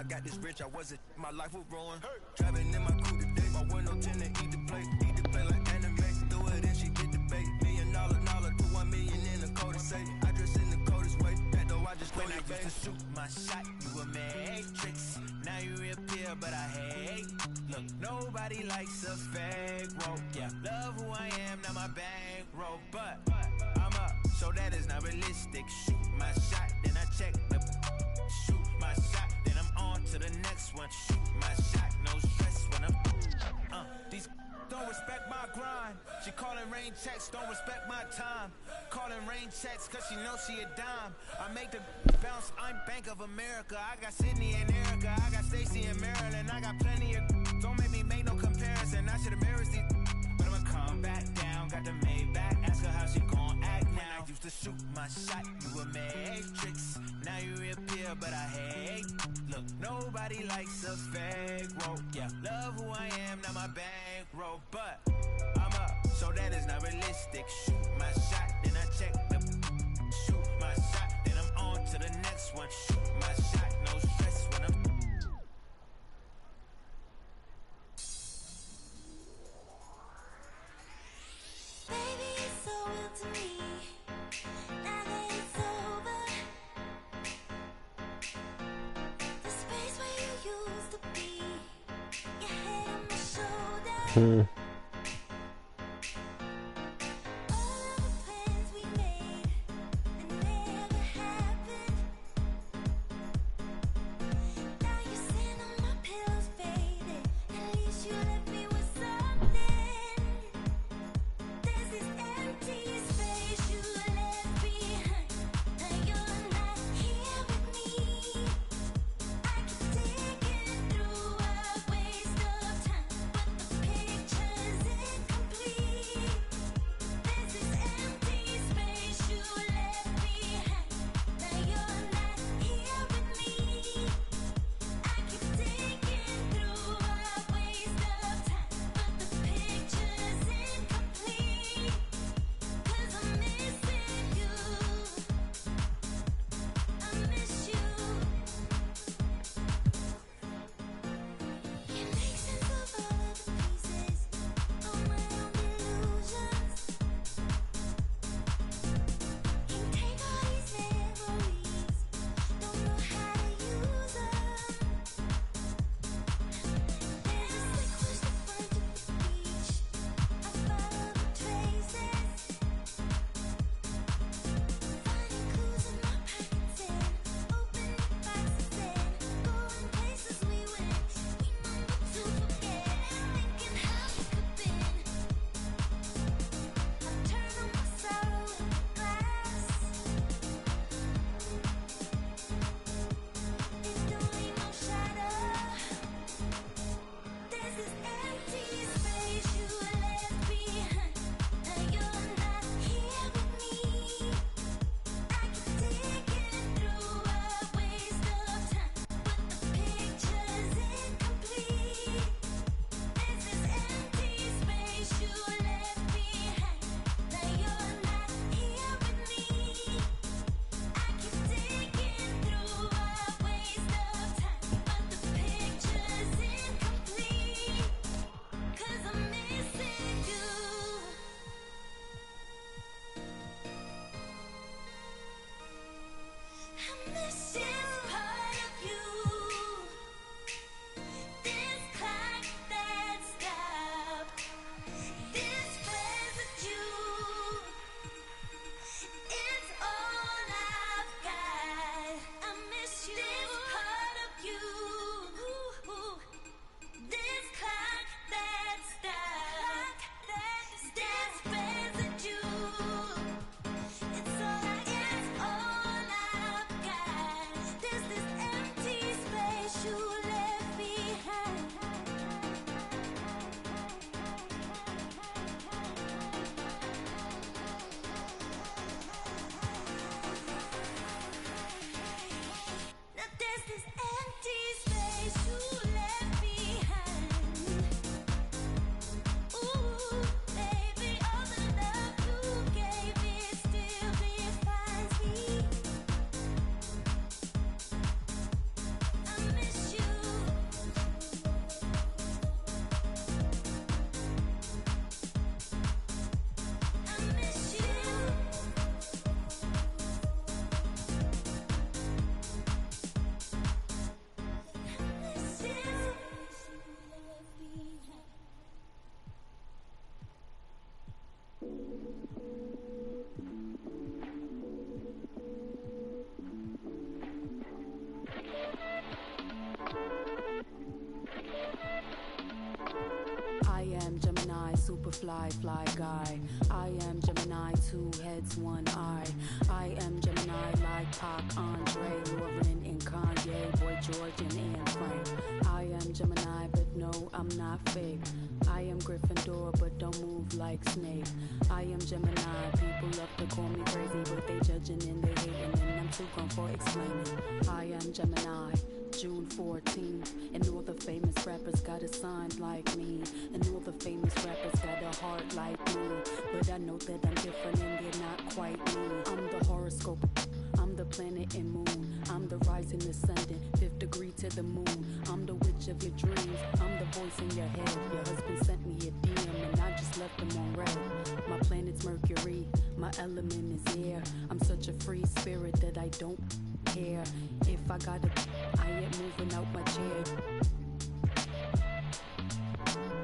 [SPEAKER 12] got this rich, I wasn't, my life was ruined. Driving in my coupe today, my window tint to eat the play like anime. Throw it in, she get the bait. $1 million to 1 million in the code to say. I dress in the coldest way, that though I just when I used to shoot my shot, you a matrix. Now you reappear, but I hate. Look, nobody likes a fake rope. Yeah, love who I am, not my bankroll. But I'm up, so that is not realistic. Shoot my shot, then I check the. Shoot my shot, then I'm on to the next one. Shoot my shot, no stress when I'm. These don't respect my grind. She calling rain checks, don't respect my time. Calling rain checks, cause she knows she a dime. I make the bounce, I'm Bank of America. I got Sydney and Erica, I got Stacy and Maryland. I got plenty of. Don't make me make no comparison. I should embarrass these. But I'ma come back down. Got the Maybach, ask her how she gon' act now. I used to shoot my shot, you a matrix. Now you reappear, but I hate. Look, nobody likes a fake rope. Yeah, love who I am, not my bankroll. But I'm up, so that is not realistic. Shoot my shot, then I check the. Shoot my shot, then I'm on to the next one. Shoot my shot, no stress when I'm.
[SPEAKER 13] Baby, it's so real to me. Now that it's over, the space where you used to be, your head on my shoulder. All of the plans we made, they never happened. Now you're sitting on my pillows, faded. At least you left me with something. There's this empty space you left behind. Now you're not here with me. I keep digging through a waste of time, but the picture
[SPEAKER 14] am Gemini, super fly guy. I am Gemini, 2 heads, 1 eye. I am Gemini like Pac, Andre, Lauren, and Kanye, Boy George, and Anne Frank. I am Gemini, but no, I'm not fake. I am Gryffindor, but don't move like Snake. I am Gemini, people love to call me crazy, but they judging and they hating, and I'm too grown for explaining. I am Gemini, June 14th, and all the famous rappers got a sign like me, and all the famous rappers got a heart like me, but I know that I'm different and they're not quite me. I'm the horoscope, I'm the planet and moon, I'm the rising ascendant, 5th degree to the moon. I'm the witch of your dreams, I'm the voice in your head. Your husband sent me a DM and I just left him on red. My planet's Mercury, my element is air. I'm such a free spirit that I don't care. If I gotta, I ain't moving out my chair.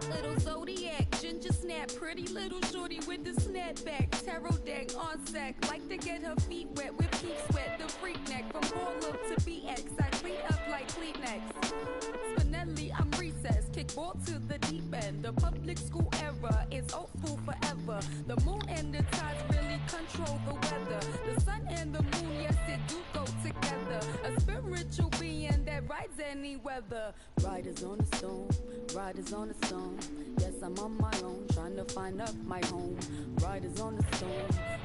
[SPEAKER 14] Little Zodiac, ginger snap, pretty little shorty with the snapback, tarot deck on sack, like to get her feet wet with peep sweat, the freak neck from Harlem to BX, I clean up like Kleenex. Spinelli, I'm recess, kick ball to the deep end, the public school era is old school forever. The moon and the tides really control the weather. The sun and the moon, yes it do go together. A spiritual being that rides any weather. Riders on the stone, riders on the stone. Yes, I'm on my own, trying to find up my home. Riders on the stone,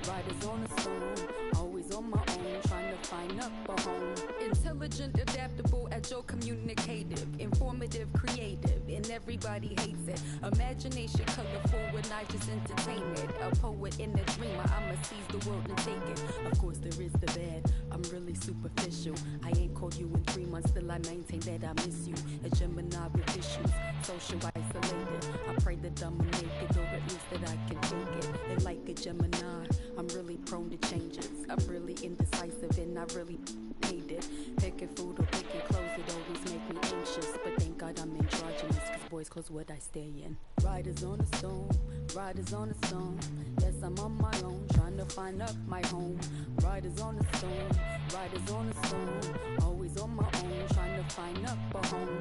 [SPEAKER 14] riders on the stone. Always on my own, trying to find up a home. Intelligent, adaptable, agile, communicative, informative, creative, and everybody hates it. Imagination colorful when I just entertain it. A poet and a dreamer, I'ma seize the world and take it. Of course there is the bad, I'm really superficial. I ain't called you in 3 months, still I maintain that I miss you. A Gemini with issues, social isolated. I pray that I'm naked, or at least that I can take it. And like a Gemini, I'm really prone to changes. I'm really indecisive and I really hate it. Picking food or picking clothes, it always make me anxious. But thank God I'm androgynous, cause boys clothes what I stay in. Riders on the stone, riders on the stone. Yes, I'm on my own, trying to find up my home. Riders on the stone, riders on the stone. Always on my own, trying to find up a home.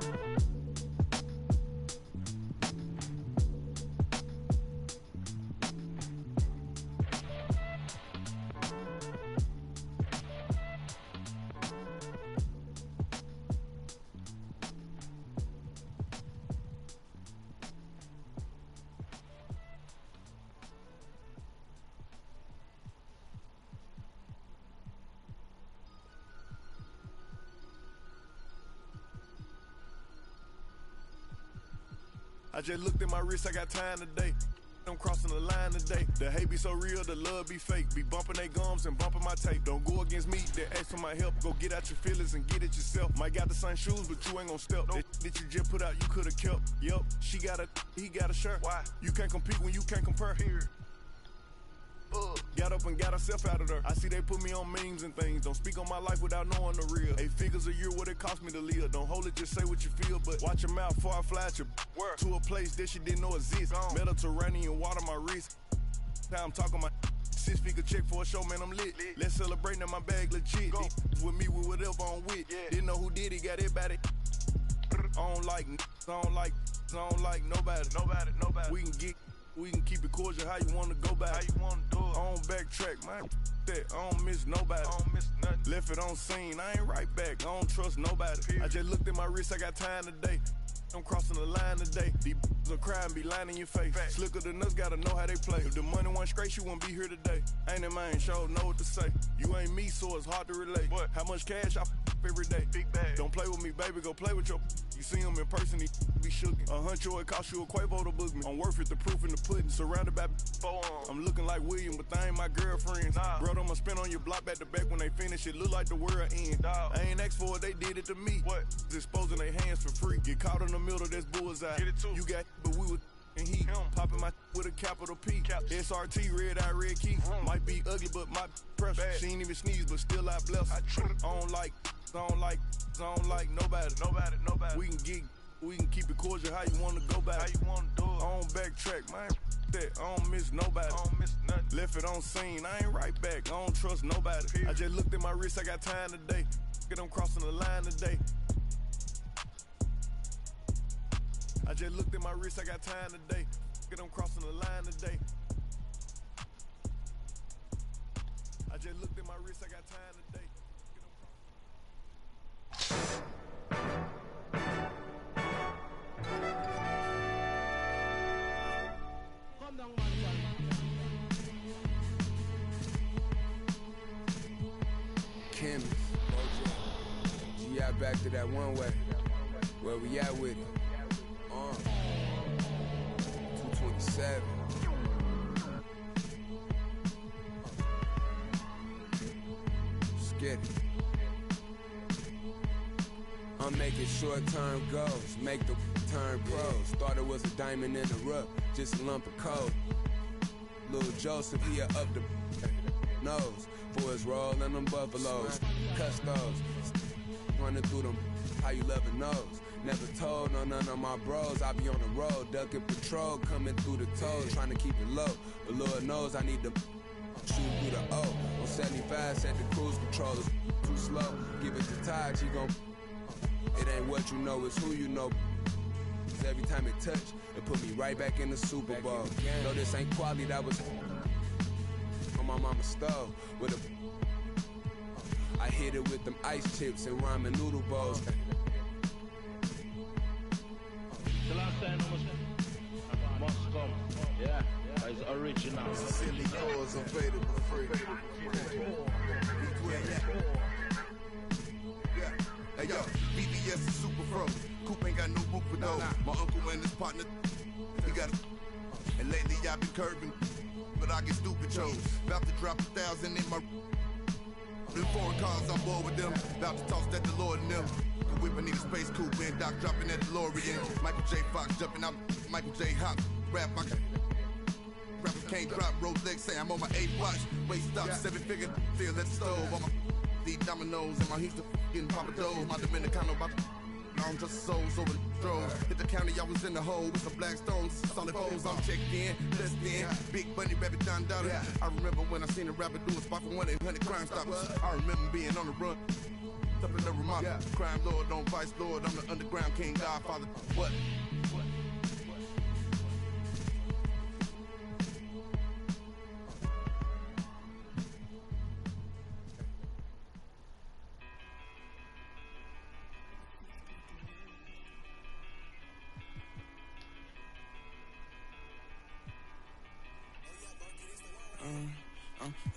[SPEAKER 15] I just looked at my wrist, I got time today. I'm crossing the line today. The hate be so real, the love be fake. Be bumping they gums and bumping my tape. Don't go against me, they ask for my help. Go get out your feelings and get it yourself. Might got the same shoes, but you ain't gon' step. Nope. That you just put out, you could've kept. Yup, she got a, he got a shirt. Why? You can't compete when you can't compare. Here. Got up and got herself out of there. I see they put me on memes and things. Don't speak on my life without knowing the real. 8 figures a year, what it cost me to live. Don't hold it, just say what you feel. But watch your mouth before I fly at your to a place that she didn't know exists. Mediterranean water my wrist. Now I'm talking my 6-figure check for a show, man, I'm lit. Let's celebrate, now my bag legit. With me, with whatever I'm with. Didn't know who did it, got it about it. I don't like nobody. We can get. We can keep it cordial, how you wanna go back. How you wanna do it? I don't backtrack, man. That I don't miss nobody. I don't miss nothing. Left it on scene, I ain't right back. I don't trust nobody. Period. I just looked at my wrist, I got time today. I'm crossing the line today. These will cry and be lying in your face. Fact. Slicker than us, gotta know how they play. If the money wasn't straight, you wouldn't be here today. Ain't in mine, sure know what to say. You ain't me, so it's hard to relate. What? How much cash I every day? Big bag. Don't play with me, baby, go play with your. You see him in person, he be shookin'. $100, it cost you a Quavo to book me. I'm worth it, the proof in the pudding. Surrounded by I'm looking like William, but they ain't my girlfriends. Nah. Bro, I'ma spin on your block back to back when they finish. It look like the world end. Dog. I ain't asked for it, they did it to me. What? Exposing their hands for free. Get caught in the middle, that's bullseye. Get it too. You got, but we was and he popping my with a capital P. SRT, red eye, red key. Might be ugly, but my pressure. She ain't even sneeze, but still I bless her. I don't like nobody. We can keep it cordial, how you wanna go back. How you wanna do it? I don't backtrack, man. That I don't miss nobody. I don't miss nothing. Left it on scene, I ain't right back. I don't trust nobody. Period. I just looked at my wrist, I got time today. Get them crossing the line today. I just looked at my wrist, I got time today. Get them crossing the line today. I just looked at my wrist, I got time today.
[SPEAKER 16] Kim, GI back to that one way. Where we at with it? 227. Let's get it. I'm making short-term goals, make the turn pros. Thought it was a diamond in the rough, just a lump of coal. Little Joseph, he up the nose for his roll and them buffaloes. Custos, running through them, how you love a nose. Never told on none of my bros, I be on the road, ducking patrol, coming through the toes, trying to keep it low. But Lord knows I need to shoot through the O. On 75, set the cruise controllers too slow. Give it to Taj, he gon' it ain't what you know, it's who you know. Every time it touch, it put me right back in the Super Bowl. Though this ain't quality, that was on my mama's stove with a. I hit it with them ice chips and ramen noodle bowls.
[SPEAKER 17] The last time I must come. Yeah, it's original.
[SPEAKER 15] It's a silly cause, I'm faded but free. Hey yo, BBS is super pro. Coop ain't got no roof for though. My uncle and his partner, he got a. And lately I've been curving, but I get stupid chose. About to drop 1,000 in my. Them foreign cars, I'm bored with them. About to toss that DeLorean in them. The whip, I need a space coupe and Doc dropping that DeLorean. Michael J. Fox jumping out. Michael J. Hop. Rap, I can. Rappers can't drop. Rolex say I'm on my 8 watch. Waist up, 7-figure. Still at the stove. On my deep dominoes and my Houston getting Papa Doe. My Dominicano about to. I'm just souls over the throws. Hit the county, I was in the hole with some black stones. Solid foes, I'm checked in, less than. Big Bunny, Rabbit, Don Dollar. I remember when I seen a rapper do a spot for 1-800 Crime Stoppers. I remember being on the run. Up in the Ramada. Crime Lord, on Vice Lord. I'm the underground king, Godfather. What?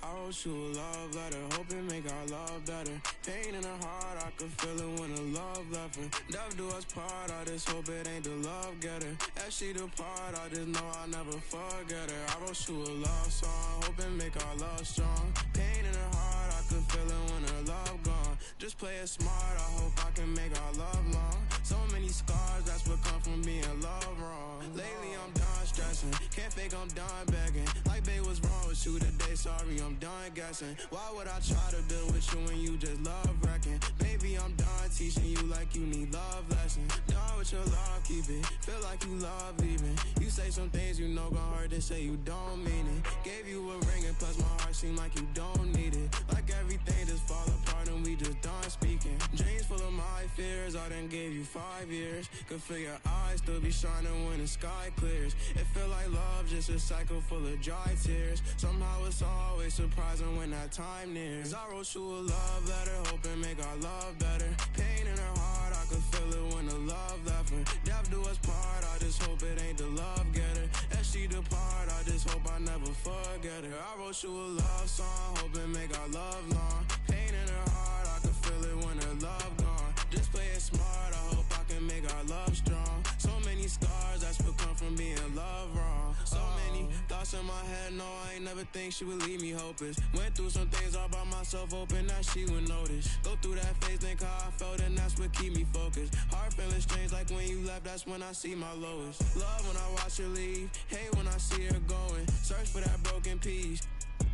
[SPEAKER 18] I wrote you a love letter, hoping make our love better. Pain in her heart, I could feel it when the love left her. Death do us part, I just hope it ain't the love getter. As she depart, I just know I'll never forget her. I wrote you a love song, hoping make our love strong. Pain in her heart, I could feel it when her love gone. Just play it smart, I hope I can make our love long. So many scars, that's what come from being loved wrong. Lately I'm done stressing, can't fake I'm done begging. Like babe, what's wrong with you today? Sorry, I'm done guessing. Why would I try to build with you when you just love wrecking? Baby, I'm done teaching you like you need love lessons. Done with your love, keep it. Feel like you love leaving. You say some things you know gon' hurt, they say you don't mean it. Gave you a ring and plus my heart seem like you don't need it. Like everything just fall apart and we just done speaking. Dreams full of my fears, I done gave you 5 years. Could feel your eyes still be shining when the sky clears. It feel like love, just a cycle full of dry tears. Somehow it's always surprising when that time nears. I wrote you a love letter, hoping make our love better. Pain in her heart, I could feel it when the love left her. Death do us part, I just hope it ain't the love getter. As she depart, I just hope I never forget her. I wrote you a love song, hoping make our love long. Pain in her heart, I could feel it when her love gone. Just play it smart, I hope I can make our love strong. So many scars, that's what come from being loved wrong. So many thoughts in my head, no, I ain't never think she would leave me hopeless. Went through some things all by myself, hoping that she would notice. Go through that phase, think how I felt, and that's what keep me focused. Heart feeling strange, like when you left, that's when I see my lowest. Love when I watch her leave, hate when I see her going. Search for that broken piece,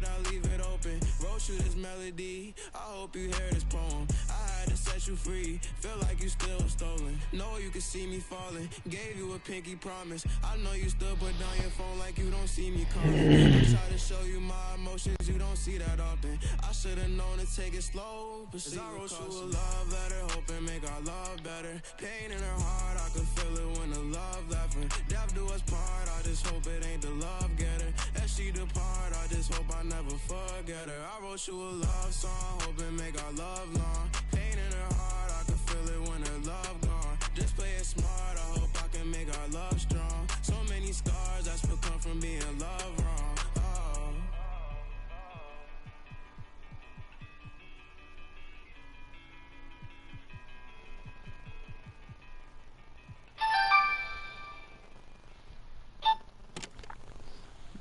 [SPEAKER 18] I leave it open. Wrote you this melody, I hope you hear this poem. I had tried to set you free. Feel like you still stolen. Know you can see me falling. Gave you a pinky promise. I know you still put down your phone like you don't see me calling. I try to show you my emotions, you don't see that often. I should've known to take it slow, but see, I wrote you a love letter, hoping make our love better. Pain in her heart, I could feel it when the love left her. Death do us part, I just hope it ain't the love getter. As she depart, I just hope I never forget her. I wrote you a love song, hoping make our love long. Pain in her heart, I could feel it when her love gone. Just play it smart, I hope I can make our love strong. So many scars, that's what come from being loved wrong. Oh.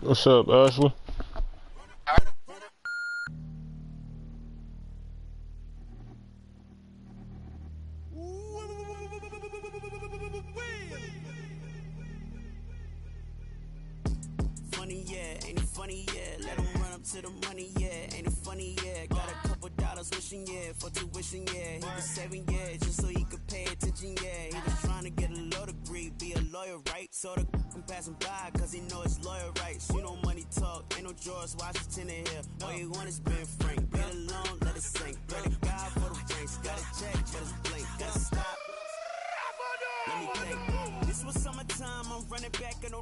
[SPEAKER 3] What's up, Ashley?
[SPEAKER 19] Funny, yeah, ain't it funny, yeah. Let 'em run up to the money, yeah. Ain't it funny, yeah. Got a couple dollars wishing, yeah, for tuition, yeah. He was saving, yeah, just so he could pay attention, yeah. He was trying to get a law degree, be a lawyer, right? So the can pass him by, cause he know it's lawyer rights. You know money talk, ain't no George Washington in here. All you want is Ben Frank. Get alone, let it sink. Pray to God for the ranks. Got a check, but it's blink. Gotta stop. Let me think. This was summertime, I'm running back in 09.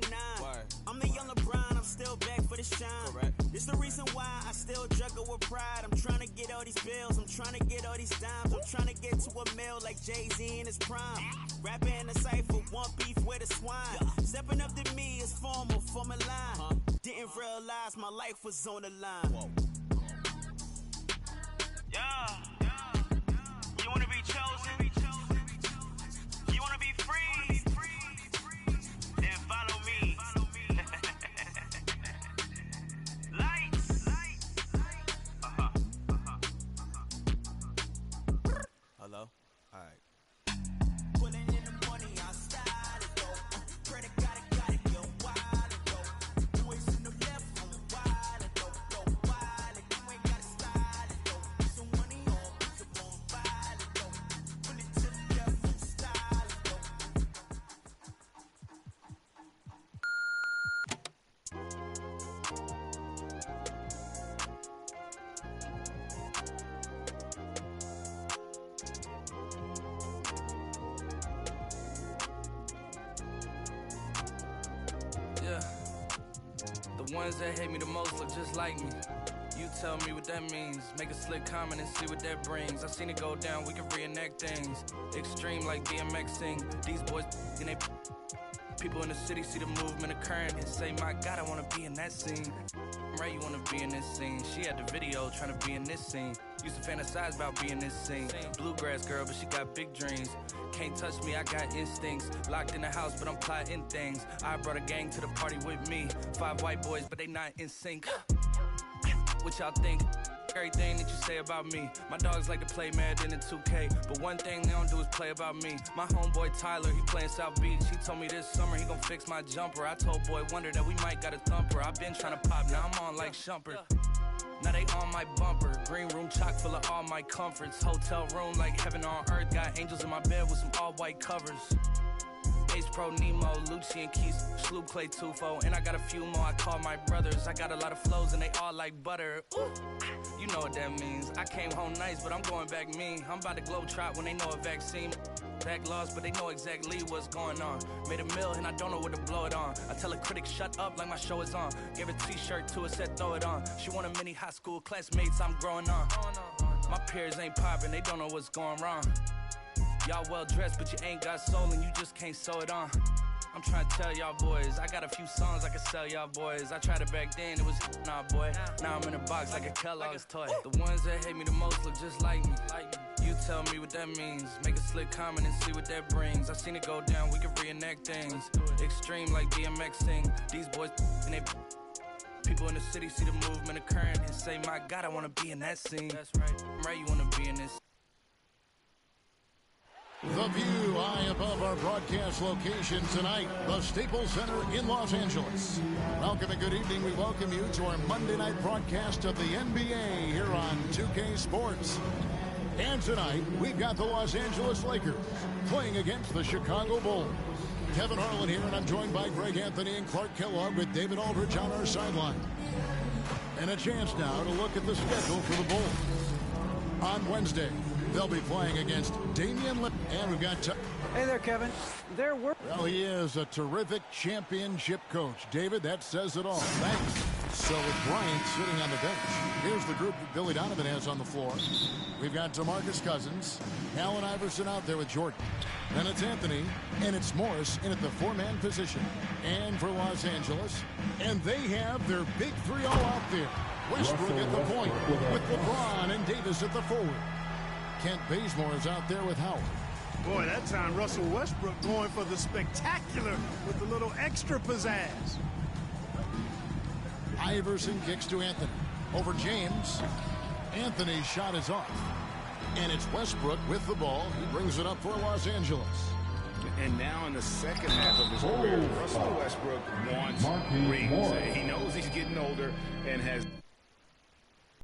[SPEAKER 19] I'm the young LeBron, I'm still back for the shine. This the reason why I still juggle with pride. I'm trying to get all these bills, I'm trying to get all these dimes. I'm trying to get to a mill like Jay-Z in his prime. Rapping in the cypher, one beef with a swine. Stepping up to me is formal, for my line. Didn't realize my life was on the line. Yeah. You wanna be chosen? You wanna be free? Then follow me. Lights. Hello? Alright. Putting in the money, I style it though. Credit got it, yo, wild it though. You ain't seen the left, I'm wild it though, wild it. You ain't gotta style it though. Put some money on, put some on, wild it though. Pull it to the left, I'm style it though.
[SPEAKER 20] Yeah. The ones that hate me the most look just like me. You tell me what that means. Make a slick comment and see what that brings. I seen it go down, we can reenact things. Extreme like BMXing. These boys and they people in the city see the movement occurring and say, my God, I wanna be in that scene. Right, you wanna be in this scene. She had the video trying to be in this scene. Used to fantasize about being this scene. Bluegrass girl, but she got big dreams. Can't touch me, I got instincts. Locked in the house, but I'm plotting things. I brought a gang to the party with me. 5 white boys, but they not in sync. What y'all think? Everything that you say about me. My dogs like to play Madden and 2K, but one thing they don't do is play about me. My homeboy Tyler, he playing South Beach. He told me this summer he gon' fix my jumper. I told Boy Wonder that we might got a thumper. I've been trying to pop, now I'm on like Shumpert. Now they on my bumper. Green room chock full of all my comforts. Hotel room like heaven on earth. Got angels in my bed with some all white covers. Ace Pro Nemo, Lucci and Keys, Sloop Clay Tufo, and I got a few more I call my brothers. I got a lot of flows and they all like butter. Ooh, you know what that means. I came home nice, but I'm going back mean. I'm about to glow trot when they know a vaccine. Back lost, but they know exactly what's going on. Made a mill and I don't know what to blow it on. I tell a critic shut up like my show is on. Gave a t-shirt to her, said throw it on. She want a mini high school classmates, I'm growing on. My peers ain't popping, they don't know what's going wrong. Y'all well dressed, but you ain't got soul and you just can't sew it on. I'm trying to tell y'all boys, I got a few songs I can sell y'all boys. I tried it back then, it was nah boy. Now I'm in a box like a Kellogg's toy. The ones that hate me the most look just like me. You tell me what that means. Make a slick comment and see what that brings. I seen it go down, we can reenact things. Extreme like BMXing. These boys and they people in the city see the movement occurring and say, my God, I wanna be in that scene. That's right, you wanna be in this.
[SPEAKER 1] The view high above our broadcast location tonight, the Staples Center in Los Angeles. Welcome and good evening. We welcome you to our Monday night broadcast of the NBA here on 2K Sports. And tonight, we've got the Los Angeles Lakers playing against the Chicago Bulls. Kevin Harlan here, and I'm joined by Greg Anthony and Clark Kellogg with David Aldridge on our sideline. And a chance now to look at the schedule for the Bulls. On Wednesday, they'll be playing against Damian Lillard. And we've got...
[SPEAKER 21] Hey there, Kevin.
[SPEAKER 1] Well, he is a terrific championship coach. David, that says it all. Thanks. So with Bryant sitting on the bench, here's the group that Billy Donovan has on the floor. We've got DeMarcus Cousins, Allen Iverson out there with Jordan. Then it's Anthony, and it's Morris in at the four-man position. And for Los Angeles, and they have their big three all out there. Westbrook at the point with LeBron and Davis at the forward. Kent Bazemore is out there with Howard.
[SPEAKER 22] Boy, that time Russell Westbrook going for the spectacular with a little extra pizzazz.
[SPEAKER 1] Iverson kicks to Anthony. Over James. Anthony's shot is off. And it's Westbrook with the ball. He brings it up for Los Angeles.
[SPEAKER 23] And now in the second half of his career, Russell Westbrook wants rings. He knows he's getting older and has